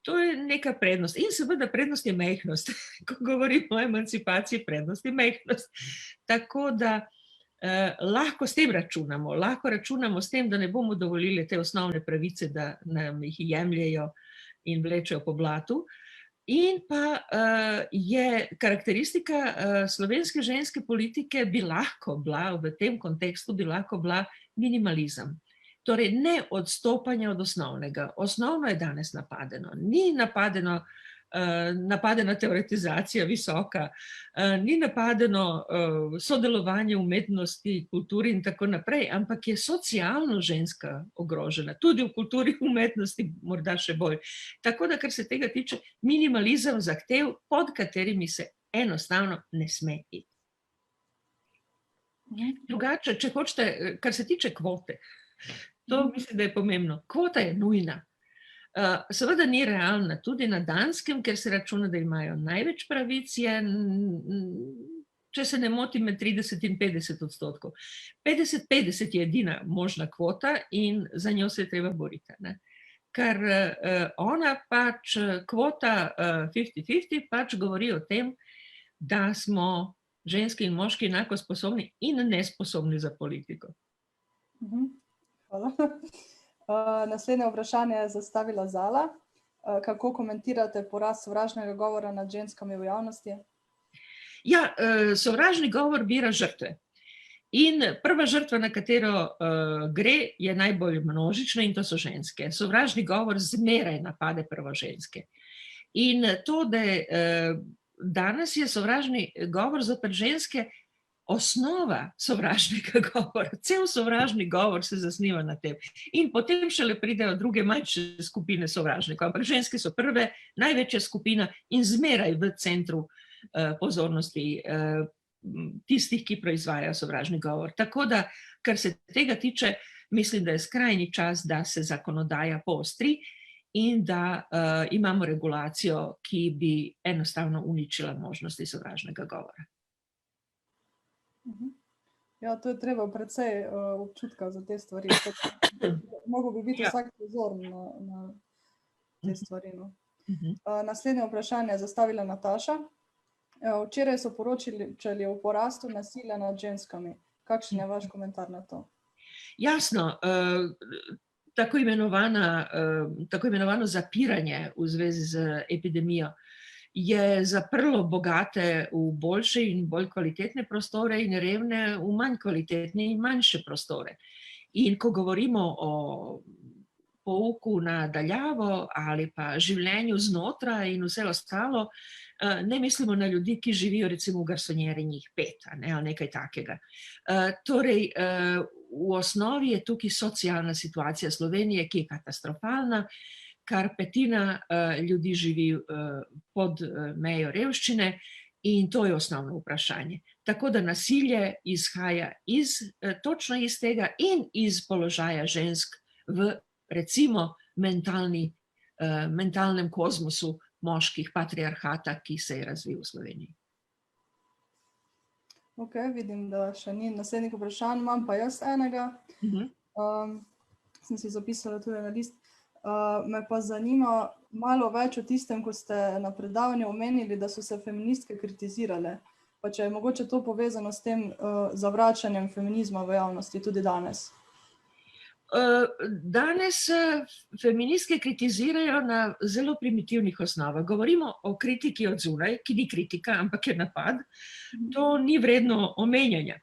To je neka prednost. In seveda prednost je majhnost. Ko govorimo o emancipaciji, prednost je majhnost. Tako da lahko s tem računamo. Lahko računamo s tem, da ne bomo dovolili te osnovne pravice, da nam jih jemljejo in vlečejo po blatu. In pa je karakteristika slovenske ženske politike bi lahko bila, v tem kontekstu bi lahko bila minimalizem. Torej, ne odstopanje od osnovnega. Osnovno je danes napadeno. Ni napadena teoretizacija visoka, ni napadeno sodelovanje v umetnosti, kulturi in tako naprej, ampak je socialno ženska ogrožena. Tudi v kulturi in umetnosti morda še bolj. Tako da, kar se tega tiče, minimalizem zahtev, pod katerimi se enostavno ne sme iti. Drugače, če hočete, kar se tiče kvote, to mislim, da je pomembno. Kvota je nujna. Seveda ni realna. Tudi na Danskem, ker se računa, da imajo največ pravic, je, če se ne motim, med 30 in 50%. 50-50 je edina možna kvota in za njo se je treba boriti. Ker ona pač, kvota 50-50 pač govori o tem, da smo ženski in moški enako sposobni in nesposobni za politiko. Hvala. Naslednje vprašanje je zastavila Zala. Kako komentirate porast sovražnega govora nad ženskami v javnosti? Ja, sovražni govor bira žrtve. In prva žrtva, na katero gre, je najbolj množična in to so ženske. Sovražni govor zmeraj napade prvo ženske. In to, da danes je sovražni govor zoper ženske osnova sovražnega govora. Cel sovražni govor se zasniva na tem. In potem šele pridejo druge manjše skupine sovražnikov. Ampak ženske so prve, največja skupina in zmeraj v centru pozornosti tistih, ki proizvajajo sovražni govor. Tako da, kar se tega tiče, mislim, da je skrajni čas, da se zakonodaja poostri in da imamo regulacijo, ki bi enostavno uničila možnosti sovražnega govora. Ja, to je treba precej občutka za te stvari. Mogo bi biti vsak pozoren na te stvari. Naslednje vprašanje je zastavila Nataša. Včeraj so poročali o porastu nasilja nad ženskami. Kakšen je vaš komentar na to? Jasno, tako imenovano zapiranje v zvezi z epidemijo je zaprlo bogate v boljše in bolj kvalitetne prostore in revne v manj kvalitetne in manjše prostore. In ko govorimo o pouku na daljavo ali pa življenju znotraj in vse ostalo, ne mislimo na ljudi, ki živijo recimo v garsonjerinjih 5 ali nekaj takega. Torej, v osnovi je tukaj socialna situacija Slovenije, ki je katastrofalna, kar 1/5 ljudi živi pod mejo revščine in to je osnovno vprašanje. Tako da nasilje izhaja točno iz tega in iz položaja žensk v recimo mentalnem kozmosu moških patriarhata, ki se je razvil v Sloveniji. Ok, vidim, da še ni naslednjih vprašanj, imam pa jaz enega. Sem si zapisala tudi na list. Me pa zanima malo več o tistem, ko ste na predavanju omenili, da so se feministke kritizirale. Pa če je mogoče to povezano s tem zavračanjem feminizma v javnosti tudi danes. Danes feministke kritizirajo na zelo primitivnih osnovah. Govorimo o kritiki od zunaj, ki ni kritika, ampak je napad. To ni vredno omenjanja.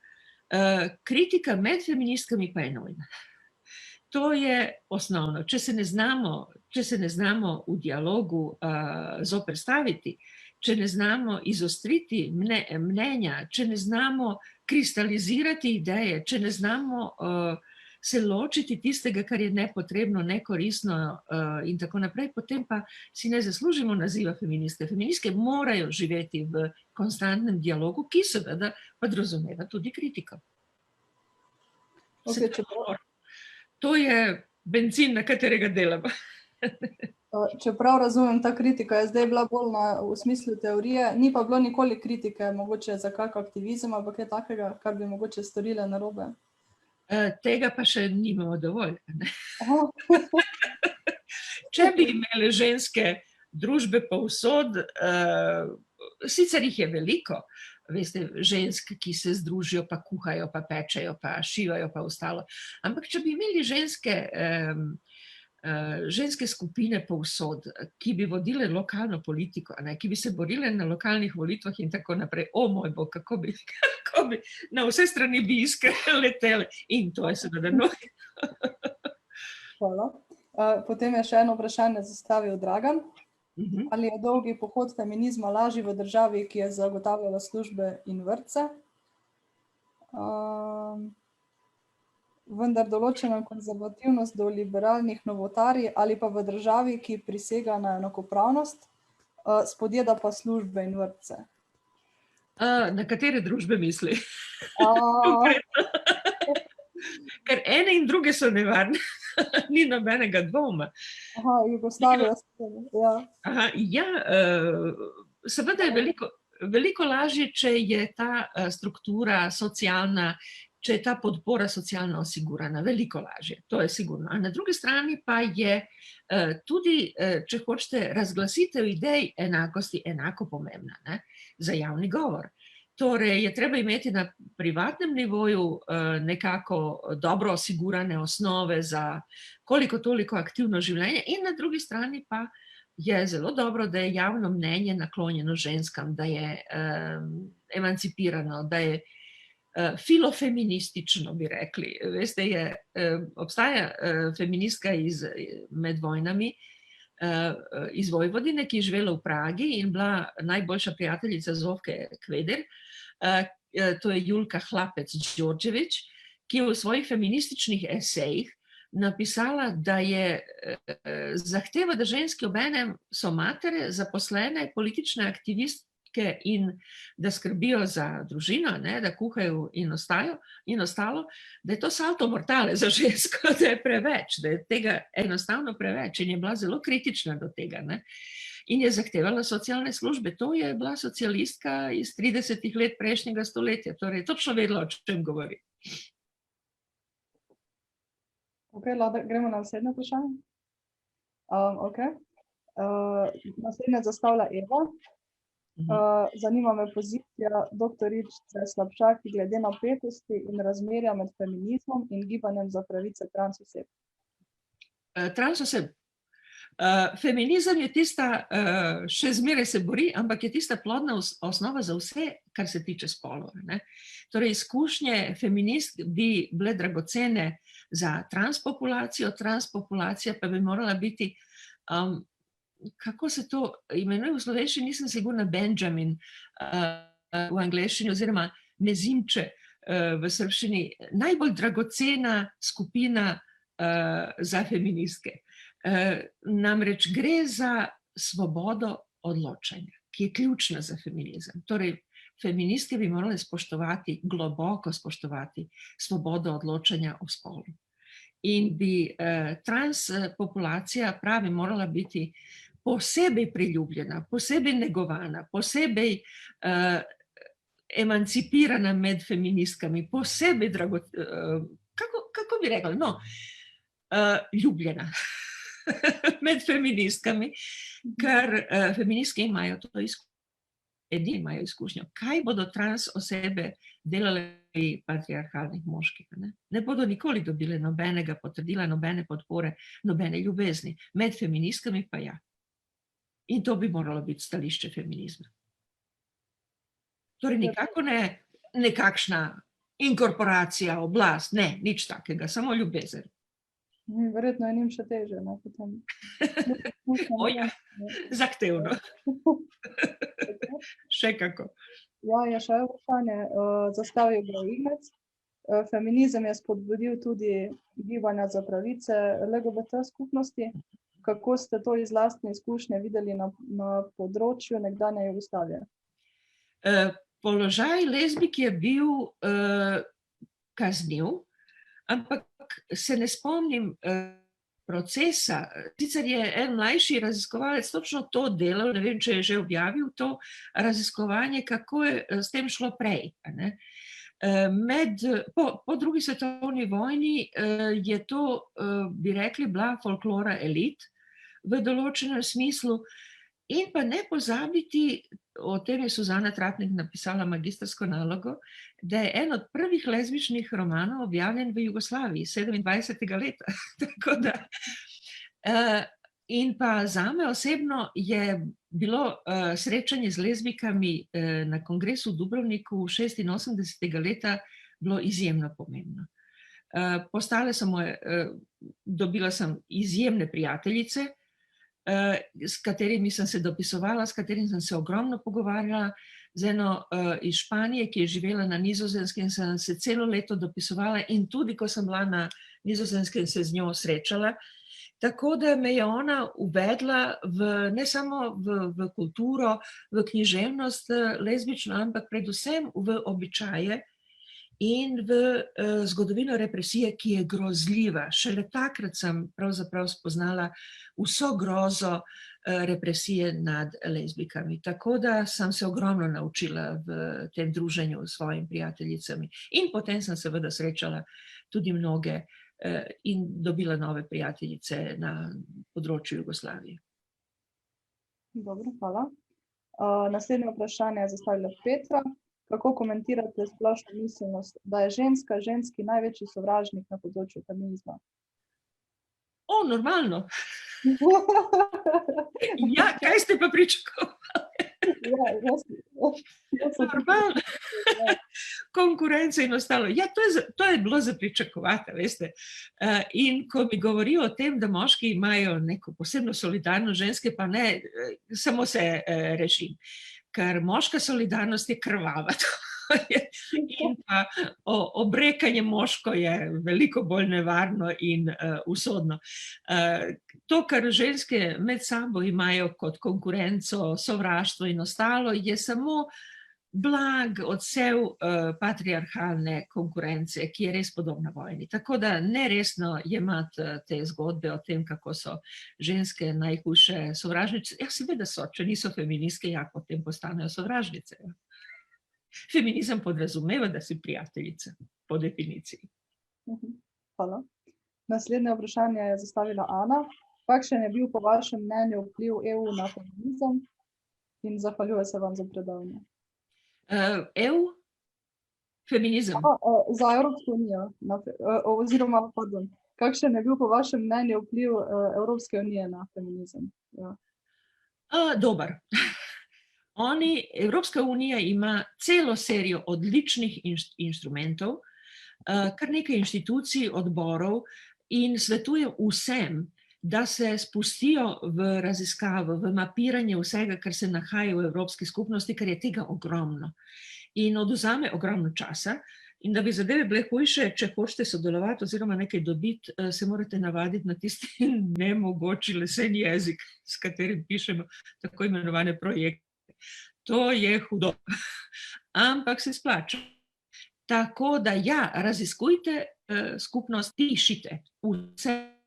Kritika med feministkami pa je nujna. To je osnovno. Če se ne znamo v dialogu zoperstaviti, če ne znamo izostriti mnenja, če ne znamo kristalizirati ideje, če ne znamo se ločiti tistega, kar je nepotrebno, nekoristno in tako naprej, potem pa si ne zaslužimo naziva feministke. Feministke morajo živeti v konstantnem dialogu, ki seveda podrazumeva tudi kritiko. To je bencin, na katerega delamo. Če prav razumem, ta kritika je zdaj bila bolj v smislu teorije, ni pa bilo nikoli kritike, mogoče za kak aktivizem, ampak je takega, kar bi mogoče storile narobe. Tega pa še nimamo dovolj. Če bi imeli ženske družbe povsod, sicer jih je veliko, veste, žensk, ki se združijo, pa kuhajo, pa pečejo, pa šivajo, pa ostalo. Ampak če bi imeli ženske skupine povsod, ki bi vodile lokalno politiko, ki bi se borile na lokalnih volitvah in tako naprej, moj bog, kako bi na vse strani bi iskre letele in to je seveda noge. Hvala. Potem je še eno vprašanje zastavil Dragan. Ali je dolgi pohod feminizma lažji v državi, ki je zagotavljala službe in vrtce? Vendar določena konzervativnost do liberalnih novotarij ali pa v državi, ki prisega na enakopravnost, spodjeda pa službe in vrtce. Na katere družbe misli? Ker ene in druge so nevarne, ni nobenega dvoma. Jugoslavija. Ja, seveda je veliko lažje, če je ta struktura socialna, če je ta podpora socialno osigurana, veliko lažje, to je sigurno. A na drugi strani pa je tudi, če hočete, razglasitev idej enakosti enako pomembna za javni govor. Torej je treba imeti na privatnem nivoju nekako dobro osigurane osnove za koliko toliko aktivno življenje in na drugi strani pa je zelo dobro, da je javno mnenje naklonjeno ženskam, da je emancipirano, da je filofeministično, bi rekli. Veste, obstaja feministka med vojnami iz Vojvodine, ki je živela v Pragi in bila najboljša prijateljica Zofke Kveder. To je Julka Hlapec-Đorđević, ki je v svojih feminističnih esejih napisala, da je zahteva, da ženske obenem so matere, zaposlene, politične aktivistke in da skrbijo za družino, da kuhajo in ostalo, da je to salto mortale za žensko, da je preveč, da je tega enostavno preveč in je bila zelo kritična do tega. In je zahtevala socialne službe. To je bila socialistka iz 30 let prejšnjega stoletja, torej točno vedela, o čem govori. Ok, Lada, gremo na naslednje vprašanje. Naslednje zastavlja Eva. Zanima me pozicija doktorice Slapšak glede napetosti in razmerja med feminizmom in gibanjem za pravice trans oseb. Trans oseb. Feminizem je tista, še zmeraj se bori, ampak je tista plodna osnova za vse, kar se tiče spolov. Torej, izkušnje feminist bi bile dragocene za transpopulacijo, transpopulacija pa bi morala biti, kako se to imenuje v slovenščini, nisem sigurna, Benjamin v angleščini oziroma mezimče v srbščini, najbolj dragocena skupina za feministke. Namreč gre za svobodo odločanja, ki je ključna za feminizem. Torej, feministke bi morale spoštovati, globoko spoštovati svobodo odločanja o spolu. In bi transpopulacija, pravi, morala biti posebej priljubljena, posebej negovana, posebej emancipirana med feministkami, posebej kako bi rekla, ljubljena med feministkami, ker feministke imajo to izkušnjo. Edini imajo izkušnjo. Kaj bodo trans osebe delale pri patriarhalnih moških? Ne bodo nikoli dobile nobenega potrdila, nobene podpore, nobene ljubezni. Med feministkami pa ja. In to bi moralo biti stališče feminizma. Torej nikako ne nekakšna inkorporacija, oblast, ne, nič takega, samo ljubezen. Verjetno je njim še teže. Zahtevno. Še kako. Ja, je še vprašanje. Zastavil ga Ignec. Feminizem je spodbudil tudi gibanja za pravice LGBT skupnosti. Kako ste to iz lastne izkušnje videli na področju nekdanje Jugoslavije? Položaj lezbik je bil kazniv, ampak se ne spomnim procesa. Sicer je en mlajši raziskovalec točno to delal, ne vem, če je že objavil to raziskovanje, kako je s tem šlo prej. Po drugi svetovni vojni je to, bi rekli, bila folklora elit v določenem smislu. In pa ne pozabiti, o tem je Suzana Tratnik napisala magistrsko nalogo, da je en od prvih lezbičnih romanov objavljen v Jugoslaviji, 27. leta. Tako da. In pa zame osebno je bilo srečanje z lezbikami na kongresu v Dubrovniku 86. leta bilo izjemno pomembno. Dobila sem izjemne prijateljice, s katerimi sem se dopisovala, s katerimi sem se ogromno pogovarjala, z eno iz Španije, ki je živela na Nizozemskem, sem se celo leto dopisovala in tudi, ko sem bila na Nizozemskem, se z njo srečala. Tako da me je ona uvedla ne samo v kulturo, v književnost lezbično, ampak predvsem v običaje in v zgodovino represije, ki je grozljiva. Šele takrat sem pravzaprav spoznala vso grozo represije nad lezbikami. Tako da sem se ogromno naučila v tem druženju s svojimi prijateljicami. In potem sem seveda srečala tudi mnoge in dobila nove prijateljice na področju Jugoslavije. Dobro, hvala. Naslednje vprašanje je zastavila Petra. kako komentirate splošno miselnost, da je ženska ženski največji sovražnik na področju feminizma? Normalno. Ja, kaj ste pa pričakovali? Normalno. Konkurenca in ostalo. Ja, to je bilo za pričakovati, veste. In ko mi govorijo o tem, da moški imajo neko posebno solidarnost, ženske pa ne, samo se rešim. Ker moška solidarnost je krvava. In pa obrekanje moško je veliko bolj nevarno in usodno. To, kar ženske med sabo imajo kot konkurenco, sovraštvo in ostalo, je samo blag odsev patriarhalne konkurence, ki je res podobna vojni. Tako da neresno jemati te zgodbe o tem, kako so ženske najhujše sovražnice. Ja, seveda so, če niso feministke, ja, potem postanejo sovražnice. Feminizem podrazumeva, da si prijateljica, po definiciji. Hvala. Naslednje vprašanje je zastavila Ana. Kakšen je bil po vašem mnenju vpliv EU na feminizem? In zahvaljuje se vam za predavanje. EU? Feminizem? Za Evropsko unijo. Oziroma, pardon. Kakšen je bil po vašem mnenju vpliv Evropske unije na feminizem? Ja. Dober. Evropska unija ima celo serijo odličnih inštrumentov, kar nekaj inštitucij, odborov in svetuje vsem, da se spustijo v raziskavo, v mapiranje vsega, kar se nahaja v Evropski skupnosti, ker je tega ogromno. In odvzame ogromno časa. In da bi zadeve bile hujše, če hočete sodelovati oziroma nekaj dobiti, se morate navaditi na tisti nemogoči lesen jezik, s katerim pišemo tako imenovane projekte. To je hudo, ampak se splača. Tako da ja, raziskujte skupnost, pišite vse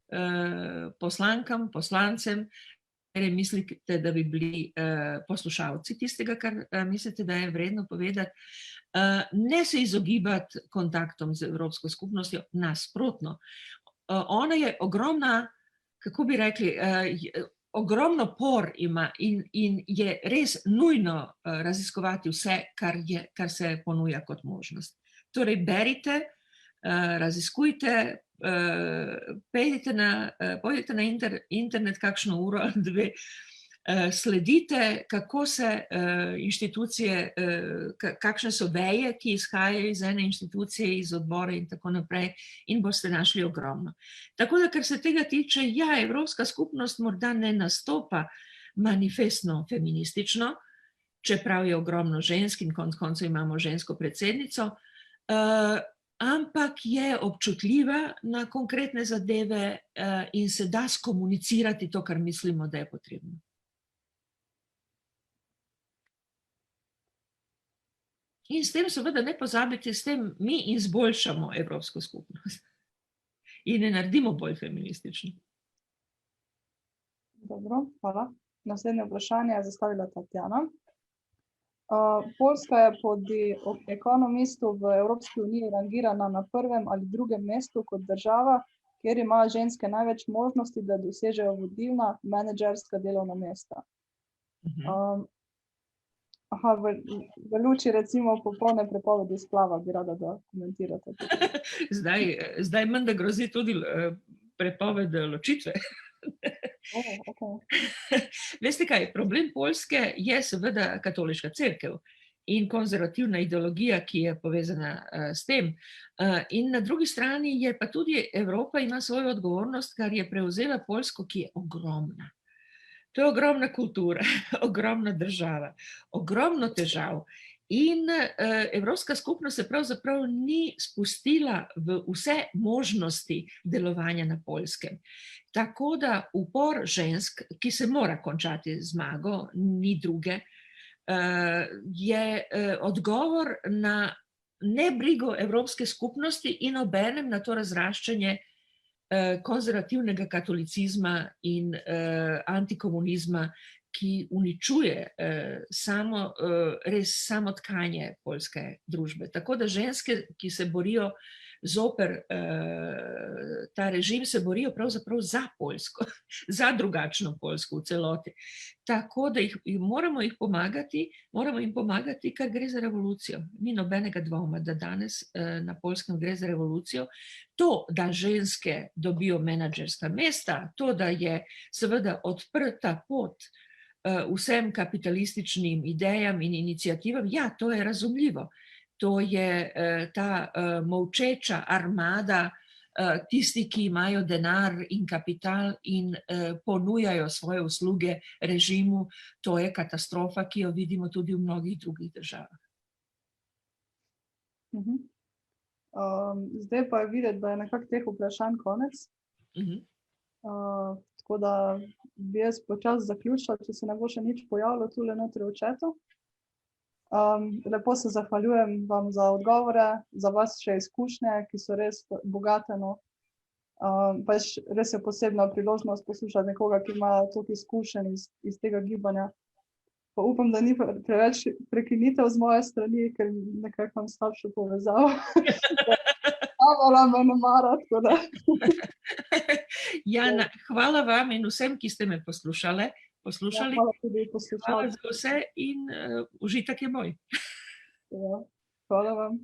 poslankam, poslancem, ker mislite, da bi bili poslušalci tistega, kar mislite, da je vredno povedati. Ne se izogibati kontaktom z Evropsko skupnostjo, nasprotno. Ona je ogromna, kako bi rekli, ogromno por ima in je res nujno raziskovati vse, kar se ponuja kot možnost. Torej, berite, raziskujte, pojdite na internet kakšno uro ali dve, sledite, kako se inštitucije, kakšne so veje, ki izhajajo iz ene inštitucije, iz odbora in tako naprej, in boste našli ogromno. Tako da, kar se tega tiče, ja, Evropska skupnost morda ne nastopa manifestno feministično, čeprav je ogromno žensk in konec koncev imamo žensko predsednico, ampak je občutljiva na konkretne zadeve in se da skomunicirati to, kar mislimo, da je potrebno. In s tem seveda ne pozabite, s tem mi izboljšamo Evropsko skupnost in ne naredimo bolj feministično. Dobro, hvala. Naslednje vprašanje je zastavila Tatjana. Poljska je po The Economistu v Evropski uniji rangirana na 1. ali 2. mestu kot država, kjer imajo ženske največ možnosti, da dosežejo vodilna menedžerska delovna mesta. V luči recimo popolne prepovedi splava bi rada, da komentirate. Zdaj menda grozi tudi prepoved ločitve. Veste kaj, problem Poljske je seveda katoliška cerkev in konzervativna ideologija, ki je povezana s tem. In na drugi strani je pa tudi Evropa ima svojo odgovornost, kar je prevzela Poljsko, ki je ogromna. To je ogromna kultura, ogromna država, ogromno težav. In Evropska skupnost se pravzaprav ni spustila v vse možnosti delovanja na Poljskem. Tako da upor žensk, ki se mora končati zmago, ni druge, je odgovor na nebrigo Evropske skupnosti in obenem na to razraščanje konzervativnega katolicizma in antikomunizma, ki uničuje res samo tkanje poljske družbe. Tako da ženske, ki se borijo zoper ta režim se borijo pravzaprav za Poljsko, za drugačno Poljsko v celoti. Tako da moramo jim pomagati, kar gre za revolucijo. Ni nobenega dvoma, da danes na Poljskem gre za revolucijo. To, da ženske dobijo menadžerska mesta, to, da je seveda odprta pot vsem kapitalističnim idejam in inicijativam, ja, to je razumljivo. To je ta molčeča armada, tisti, ki imajo denar in kapital in ponujajo svoje usluge režimu. To je katastrofa, ki jo vidimo tudi v mnogih drugih državah. Zdaj pa je videti, da je nekako teh vprašanj konec. Tako da bi jaz počasi zaključila, če se ne bo še nič pojavilo tule notri v chatu. Lepo se zahvaljujem vam za odgovore, za vaše izkušnje, ki so res bogate. Res je posebna priložnost poslušati nekoga, ki ima toliko izkušenj iz tega gibanja. Pa upam, da ni preveč prekinitev z moje strani, ker nekako imam slabšo povezavo. Me ne mara, tako da. Jana, hvala vam in vsem, ki ste me poslušali. Hvala tudi poslušali. Hvala za vse in užitek je moj. Hvala vam.